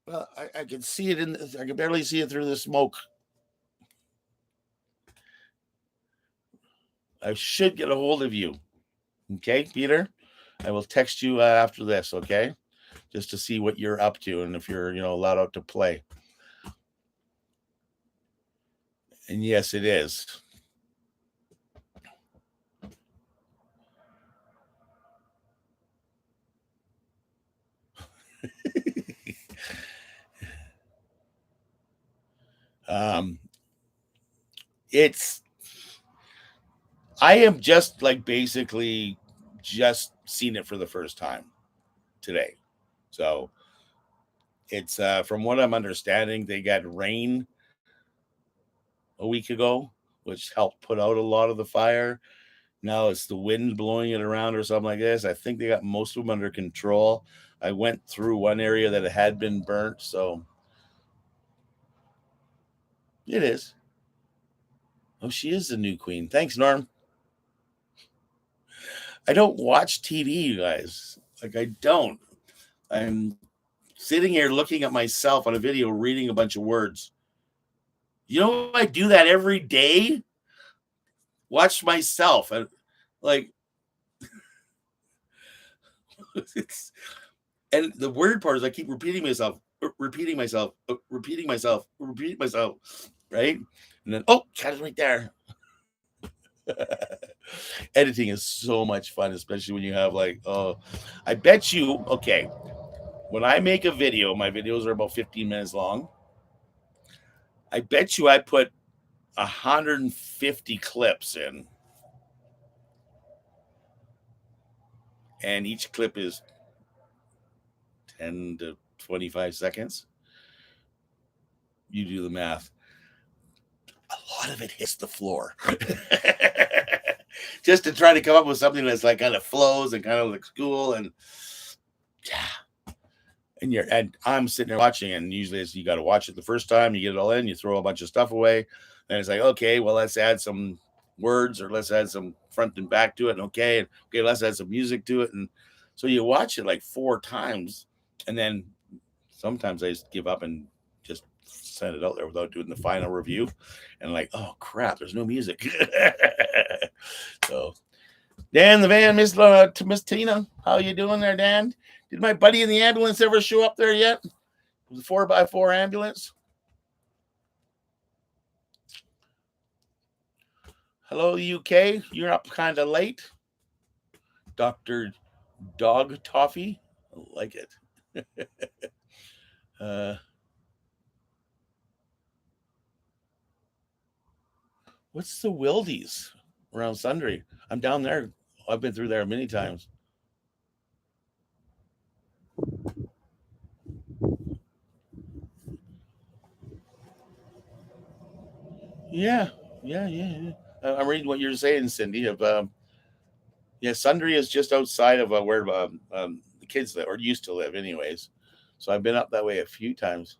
well, I can see it I can barely see it through the smoke. I should get a hold of you. Okay, Peter? I will text you after this, okay? Just to see what you're up to and if you're, allowed out to play. And yes, it is. It's I am just like basically just seen it for the first time today. So it's from what I'm understanding, they got rain a week ago, which helped put out a lot of the fire. Now it's the wind blowing it around or something like this. I think they got most of them under control. I went through one area that had been burnt, so it is. Oh, she is the new queen. Thanks, Norm. I don't watch TV, you guys. Like I don't. I'm sitting here looking at myself on a video, reading a bunch of words. I do that every day. watch myself and like it's and the weird part is I keep repeating myself, repeating myself, repeating myself, repeating myself, right? And then cat is right there. Editing is so much fun, especially when you have I bet you, okay, when I make a video, my videos are about 15 minutes long. I bet you I put 150 clips in, and each clip is 10 to 25 seconds. You do the math. A lot of it hits the floor. Just to try to come up with something that's like kind of flows and kind of looks cool. And yeah. And I'm sitting there watching, and usually you got to watch it the first time, you get it all in, you throw a bunch of stuff away. And it's like, okay, well, let's add some words, or let's add some front and back to it. And okay, let's add some music to it. And so you watch it like 4 times, and then sometimes I just give up and just send it out there without doing the final review. And like, oh crap, there's no music. So Dan the van, Miss Tina, how you doing there, Dan? Did my buddy in the ambulance ever show up there yet? It was a 4x4 ambulance. Hello, UK. You're up kind of late. Dr. Dog Toffee. I like it. What's the Wildies around Sundre? I'm down there. I've been through there many times. Yeah. I'm reading what you're saying, Cindy. Sundre is just outside of where the kids live, or used to live, anyways. So I've been up that way a few times.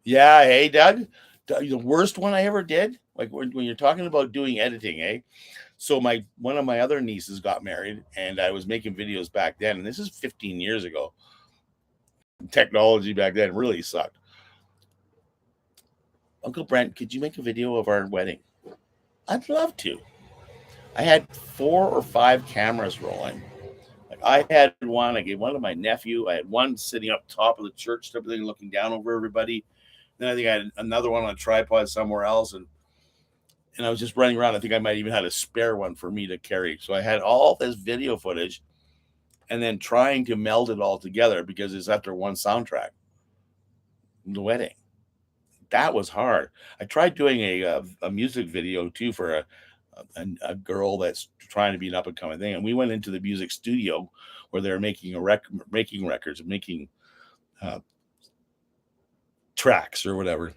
Yeah, hey, Doug. The worst one I ever did, like when you're talking about doing editing, eh? So one of my other nieces got married, and I was making videos back then, and this is 15 years ago. Technology back then really sucked. Uncle Brent, could you make a video of our wedding? I'd love to. I had 4 or 5 cameras rolling. Like I had one, I gave one to my nephew. I had one sitting up top of the church, everything looking down over everybody. Then I think I had another one on a tripod somewhere else, and I was just running around. I think I might even had a spare one for me to carry. So I had all this video footage, and then trying to meld it all together because it's after one soundtrack. The wedding. That was hard. I tried doing a music video too for a girl that's trying to be an up and coming thing, and we went into the music studio where they're making making records and making tracks or whatever.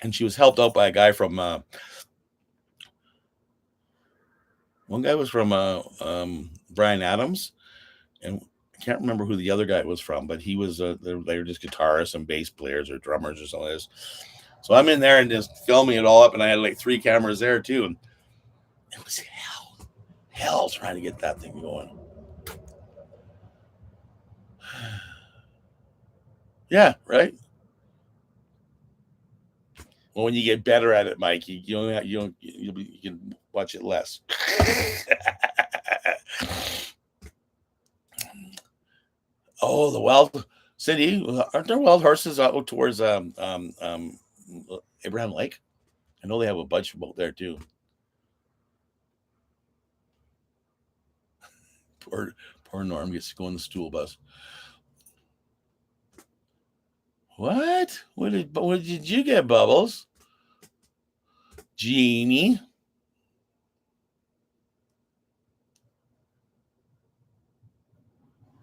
And she was helped out by a guy from one guy was from Brian Adams, and I can't remember who the other guy was from, but he was they were just guitarists and bass players or drummers or something like this. So I'm in there and just filming it all up, and I had like 3 cameras there too, and it was hell trying to get that thing going. Yeah, right. Well, when you get better at it, Mike, you can watch it less. Oh, the wild city. Aren't there wild horses out towards Abraham Lake? I know they have a bunch of them out there too. Poor Norm gets to go on the stool bus. What? What did you get, Bubbles? Jeannie?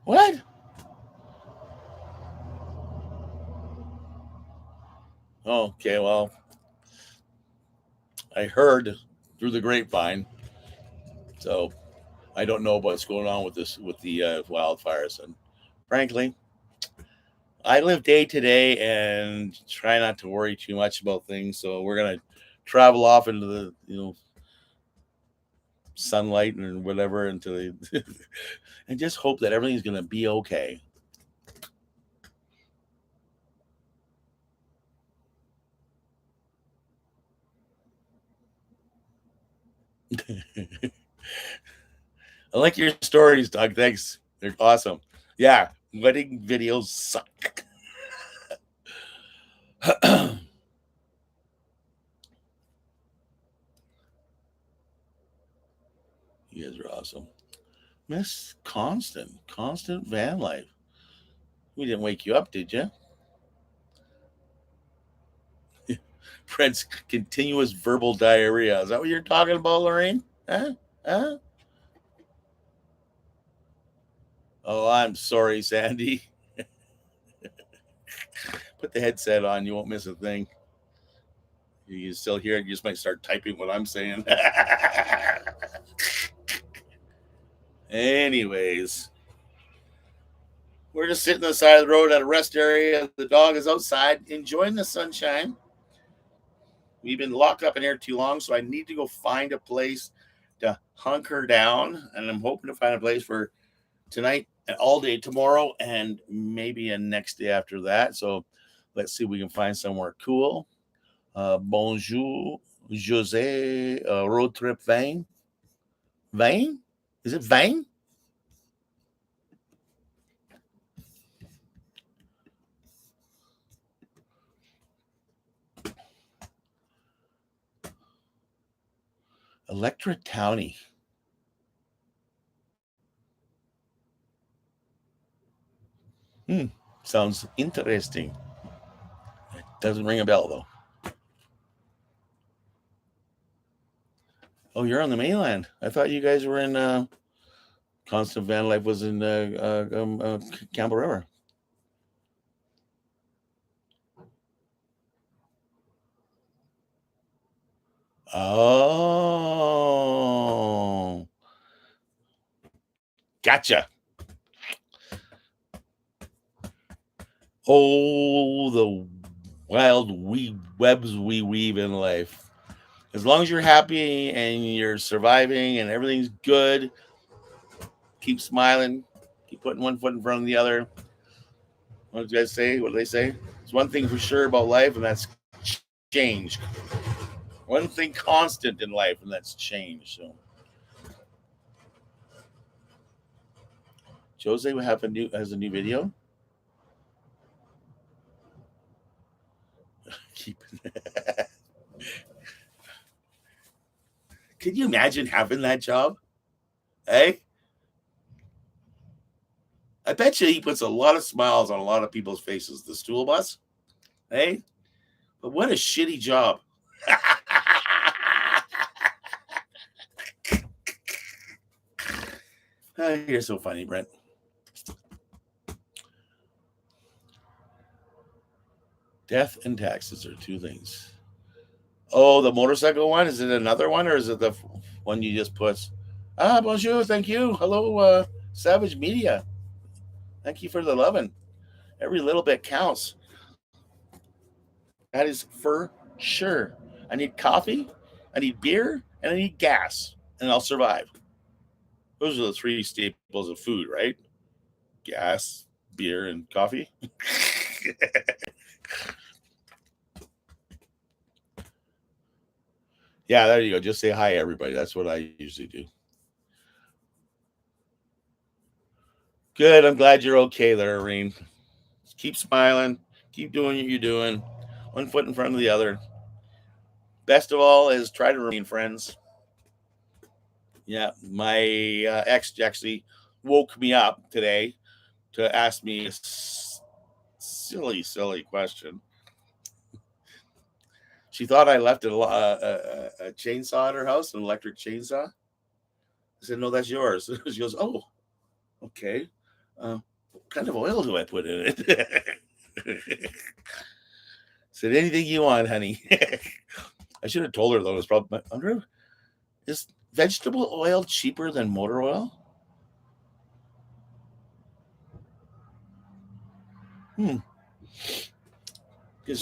What? Okay, well, I heard through the grapevine, so I don't know what's going on with the wildfires. And frankly, I live day to day and try not to worry too much about things. So we're gonna travel off into the sunlight and whatever until and just hope that everything's gonna be okay. I like your stories, Doug. Thanks. They're awesome. Yeah, wedding videos suck. You guys are awesome. Miss Constant Van Life. We didn't wake you up, did you? Brent's continuous verbal diarrhea. Is that what you're talking about, Lorraine? Huh? Huh? Oh, I'm sorry, Sandy. Put the headset on. You won't miss a thing. You can still hear it. You just might start typing what I'm saying. Anyways, we're just sitting on the side of the road at a rest area. The dog is outside enjoying the sunshine. We've been locked up in here too long, so I need to go find a place to hunker down. And I'm hoping to find a place for tonight and all day tomorrow and maybe a next day after that. So let's see if we can find somewhere cool. Bonjour, Jose, road trip Vane. Vane? Is it Vane? Electra Townie. Sounds interesting. It doesn't ring a bell though. Oh, you're on the mainland. I thought you guys were in Constant Van Life was in Campbell River. Oh, gotcha. Oh, the wild webs we weave in life. As long as you're happy and you're surviving and everything's good, keep smiling, keep putting one foot in front of the other. What do you guys say? What do they say? There's one thing for sure about life, and that's change. One thing constant in life, and that's change. So, Jose will have has a new video. Keep. Can you imagine having that job? Hey, I bet you he puts a lot of smiles on a lot of people's faces. The stool bus. Hey, but what a shitty job. You're so funny, Brent. Death and taxes are two things. Oh, the motorcycle one? Is it another one or is it the one you just put? Ah, bonjour. Thank you. Hello, Savage Media. Thank you for the loving. Every little bit counts. That is for sure. I need coffee, I need beer, and I need gas, and I'll survive. Those are the three staples of food, right? Gas, beer, and coffee. Yeah, there you go. Just say hi, everybody. That's what I usually do. Good. I'm glad you're okay there, Irene. Keep smiling. Keep doing what you're doing. One foot in front of the other. Best of all is try to remain friends. Yeah, my ex actually woke me up today to ask me a silly question. She thought I left a chainsaw at her house, an electric chainsaw. I said, "No, that's yours." She goes, "Oh, okay. What kind of oil do I put in it?" Said, "Anything you want, honey." I should have told her though. It was probably. I wonder, is vegetable oil cheaper than motor oil? Because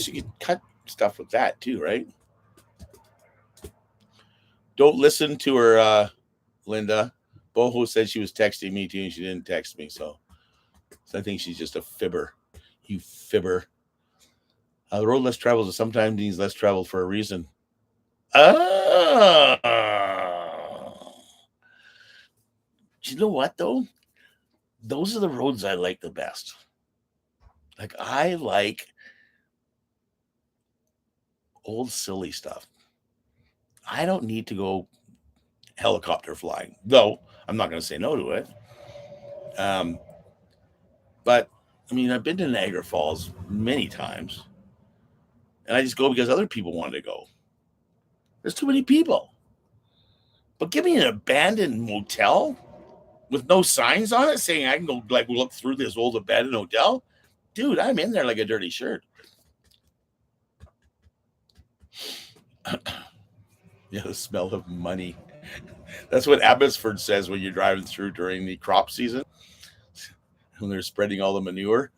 you could cut stuff with that too, right? Don't listen to her, Linda. Boho said she was texting me too, and she didn't text me, so I think she's just a fibber. You fibber. The road less traveled sometimes means less traveled for a reason. Oh. you know what though? Those are the roads I like the best. Like I like old silly stuff. I don't need to go helicopter flying, though I'm not going to say no to it. Um, but I mean, I've been to Niagara Falls many times, and I just go because other people want to go. There's too many people. But give me an abandoned motel with no signs on it saying I can go like look through this old abandoned hotel. Dude, I'm in there like a dirty shirt. Yeah, the smell of money. That's what Abbotsford says when you're driving through during the crop season when they're spreading all the manure.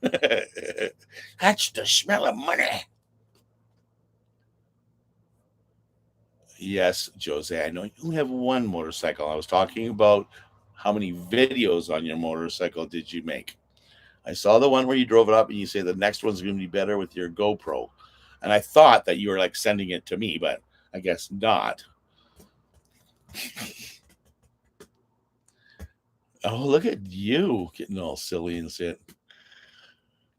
That's the smell of money. Yes, Jose, I know you only have one motorcycle. I was talking about how many videos on your motorcycle did you make? I saw the one where you drove it up and you say the next one's going to be better with your GoPro. And I thought that you were like sending it to me, but I guess not. Oh, look at you getting all silly and shit.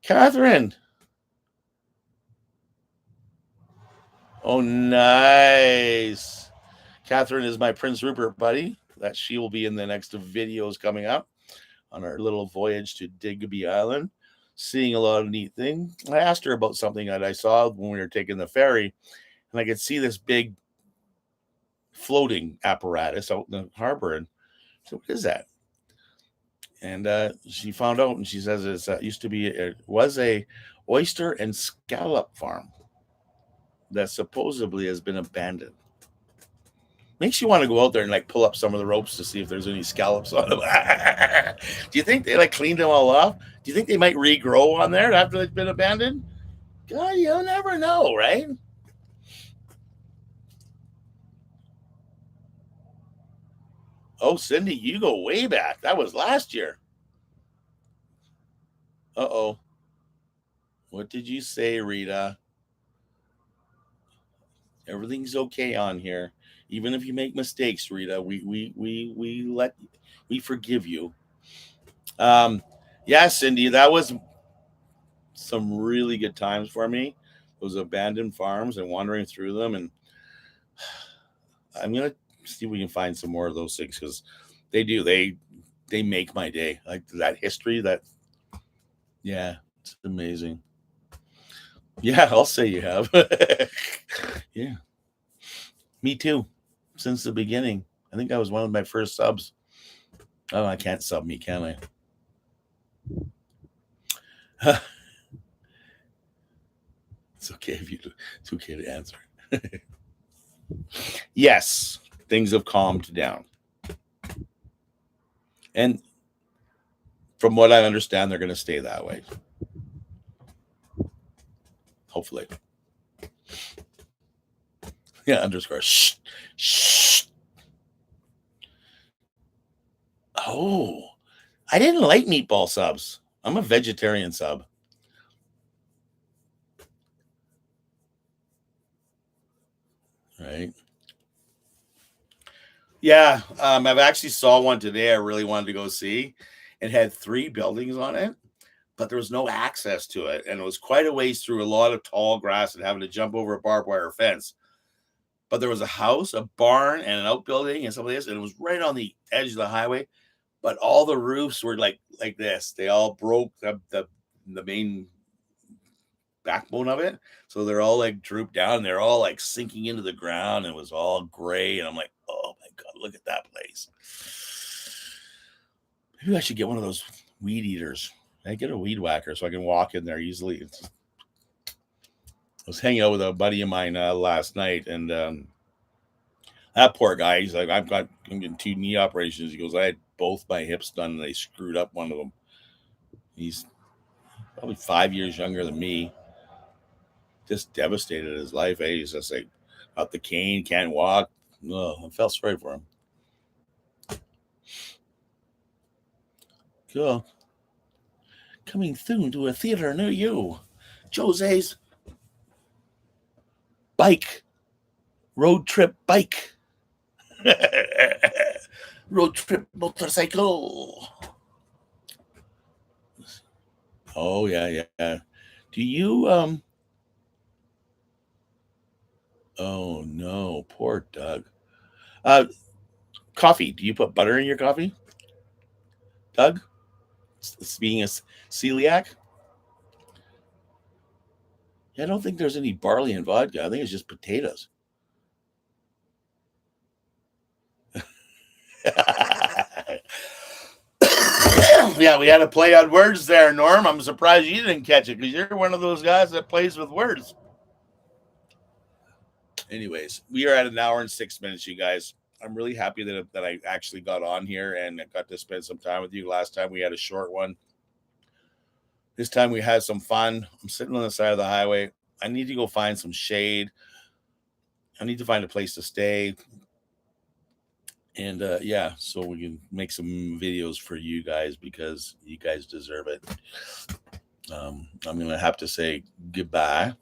Catherine. Oh, nice. Catherine is my Prince Rupert buddy. That she will be in the next videos coming up on our little voyage to Digby Island, seeing a lot of neat things. I asked her about something that I saw when we were taking the ferry, and I could see this big floating apparatus out in the harbor. And so, what is that? And she found out, and she says it used to be, it was a oyster and scallop farm that supposedly has been abandoned. Makes you want to go out there and like pull up some of the ropes to see if there's any scallops on them. Do you think they like cleaned them all off? Do you think they might regrow on there after they've been abandoned? God, you'll never know, right? Oh, Cindy, you go way back. That was last year. Uh-oh. What did you say, Rita? Everything's okay on here. Even if you make mistakes, Rita, we forgive you. Yeah, Cindy, that was some really good times for me. Those abandoned farms and wandering through them, and I'm gonna see if we can find some more of those things because they make my day. Like that history, that yeah, it's amazing. Yeah, I'll say you have. Yeah, me too. Since the beginning, I think that was one of my first subs. Oh, I can't sub me, can I? It's okay if you. It's okay to answer. Yes, things have calmed down, and from what I understand, they're going to stay that way. Hopefully. Yeah. Underscore. Shh. Shh. Oh, I didn't like meatball subs. I'm a vegetarian sub. Right. Yeah. I've actually saw one today. I really wanted to go see. It had 3 buildings on it, but there was no access to it, and it was quite a ways through a lot of tall grass and having to jump over a barbed wire fence. But there was a house, a barn, and an outbuilding, and some of this, and it was right on the edge of the highway. But all the roofs were like this. They all broke the main backbone of it. So they're all like drooped down. They're all like sinking into the ground. And it was all gray. And I'm like, oh my God, look at that place. Maybe I should get one of those weed eaters. I get a weed whacker so I can walk in there easily. I was hanging out with a buddy of mine last night, and that poor guy, he's like, I'm getting 2 knee operations. He goes, I had both my hips done and they screwed up one of them. He's probably 5 years younger than me. Just devastated his life. He's just like out the cane, can't walk. Oh, I felt sorry for him. Cool. Coming soon to a theater near you. Jose's bike. Road trip bike. Road trip motorcycle. Oh yeah. Do you Oh no, poor Doug. Uh, Coffee. Do you put butter in your coffee, Doug? Being a celiac. Yeah, I don't think there's any barley in vodka. I think it's just potatoes. Yeah, we had a play on words there, Norm. I'm surprised you didn't catch it because you're one of those guys that plays with words. Anyways, we are at an hour and 6 minutes, you guys. I'm really happy that I actually got on here and got to spend some time with you. Last time we had a short one. This time we had some fun. I'm sitting on the side of the highway. I need to go find some shade. I need to find a place to stay. And yeah, so we can make some videos for you guys because you guys deserve it. I'm going to have to say goodbye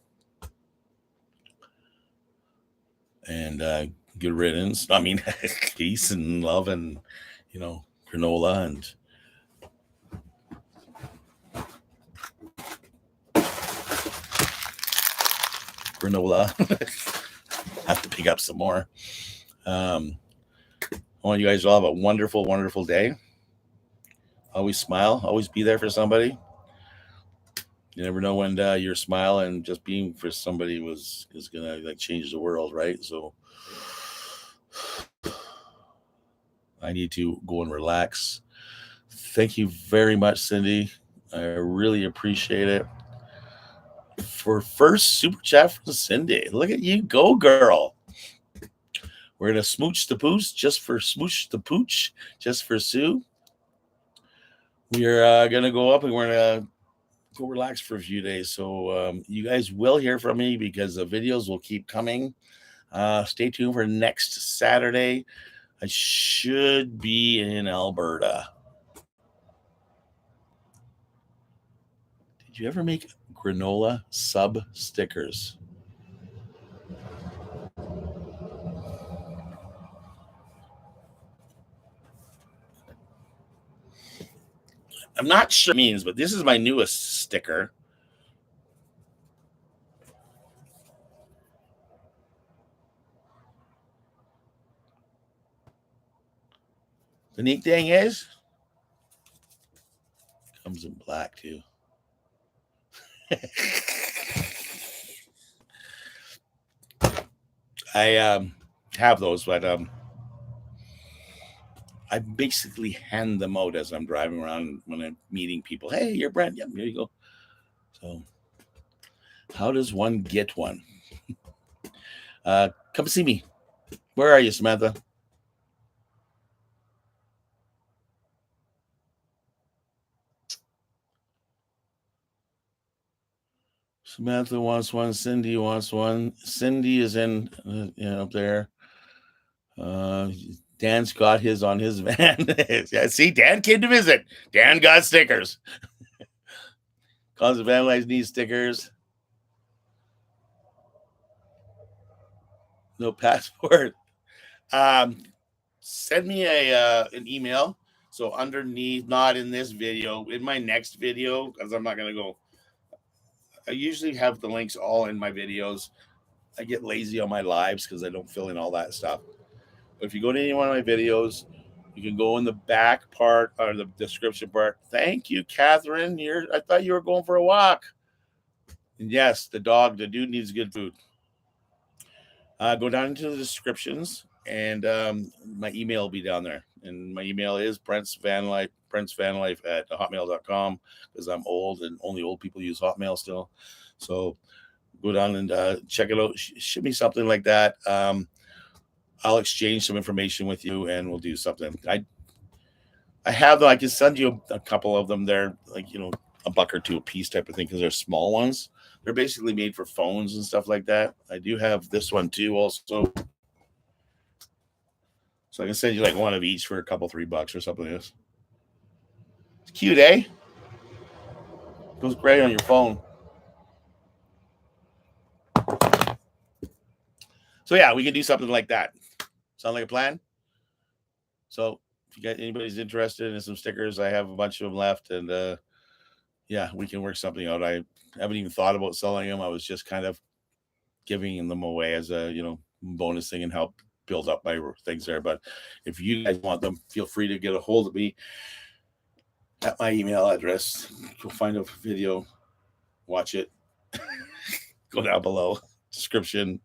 and good riddance. I mean, peace and love and, granola and granola. Have to pick up some more. I want you guys to all have a wonderful, wonderful day. Always smile. Always be there for somebody. You never know when your smile and just being for somebody is gonna like change the world, right? So I need to go and relax. Thank you very much, Cindy. I really appreciate it. For first super chat from Cindy. Look at you go, girl. We're gonna smooch the pooch just for smooch the pooch, just for Sue. We are gonna go up and we're gonna go relax for a few days. So you guys will hear from me because the videos will keep coming. Stay tuned for next Saturday. I should be in Alberta. Did you ever make granola sub stickers? I'm not sure what it means, but this is my newest sticker. The neat thing is, comes in black too. I have those, but I basically hand them out as I'm driving around when I'm meeting people. Hey, you're Brent. Yep, here you go. So, how does one get one? Come see me. Where are you, Samantha? Samantha wants one. Cindy wants one. Cindy is in up there. Dan's got his on his van. Yeah, see, Dan came to visit. Dan got stickers. Cause of Van Life needs stickers. No passport. Send me an email. So underneath, not in this video, in my next video, because I'm not gonna go. I usually have the links all in my videos. I get lazy on my lives because I don't fill in all that stuff. But if you go to any one of my videos, you can go in the back part or the description part. Thank you, Catherine. I thought you were going for a walk. And yes, the dude needs good food. Go down into the descriptions, and my email will be down there. And my email is BrentsVanLife at hotmail.com because I'm old and only old people use Hotmail still. So go down and check it out. Ship me something like that. I'll exchange some information with you and we'll do something. I have them. I can send you a couple of them. They're like, a buck or two a piece type of thing because they're small ones. They're basically made for phones and stuff like that. I do have this one too also. So I can send you like one of each for a couple, $3 or something like this. It's cute, eh? Goes great on your phone. So yeah, we can do something like that. Sound like a plan? So if you got anybody's interested in some stickers, I have a bunch of them left, and yeah, we can work something out. I haven't even thought about selling them. I was just kind of giving them away as a bonus thing and help build up my things there. But if you guys want them, feel free to get a hold of me at my email address. Go find a video, watch it, go down below, description,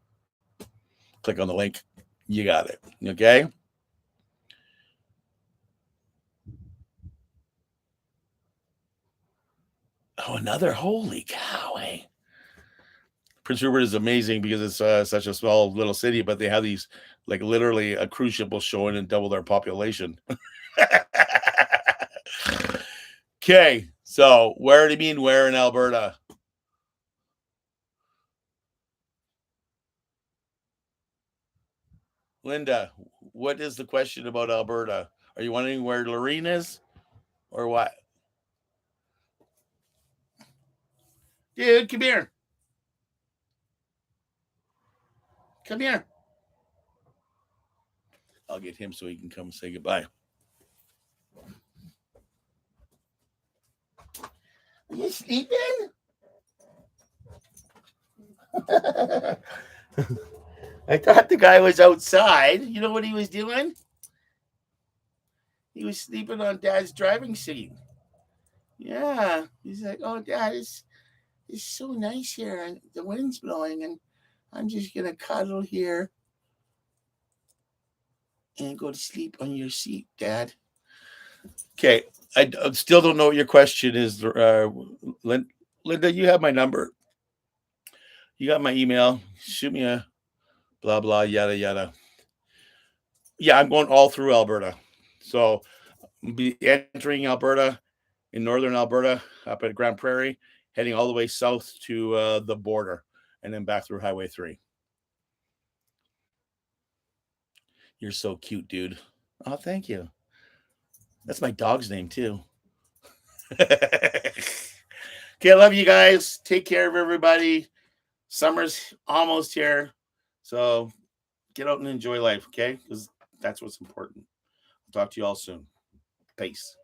click on the link. You got it. Okay. Oh, another, holy cow, eh? Prince Rupert is amazing because it's such a small little city, but they have these, like, literally a cruise ship will show in and double their population. Okay, so where do you mean where in Alberta? Linda, what is the question about Alberta? Are you wondering where Lorene is or what? Dude, come here. Come here. I'll get him so he can come say goodbye. Are you sleeping? I thought the guy was outside. You know what he was doing? He was sleeping on Dad's driving seat. Yeah. He's like, oh, Dad, it's so nice here, and the wind's blowing, and I'm just going to cuddle here and go to sleep on your seat, Dad. Okay. I still don't know what your question is. Linda, you have my number. You got my email. Shoot me a blah, blah, yada, yada. Yeah, I'm going all through Alberta. So I'll be entering Alberta in northern Alberta up at Grand Prairie, heading all the way south to the border and then back through Highway 3. You're so cute, dude. Oh, thank you. That's my dog's name, too. Okay, I love you guys. Take care of everybody. Summer's almost here. So get out and enjoy life, okay? Because that's what's important. I'll talk to you all soon. Peace.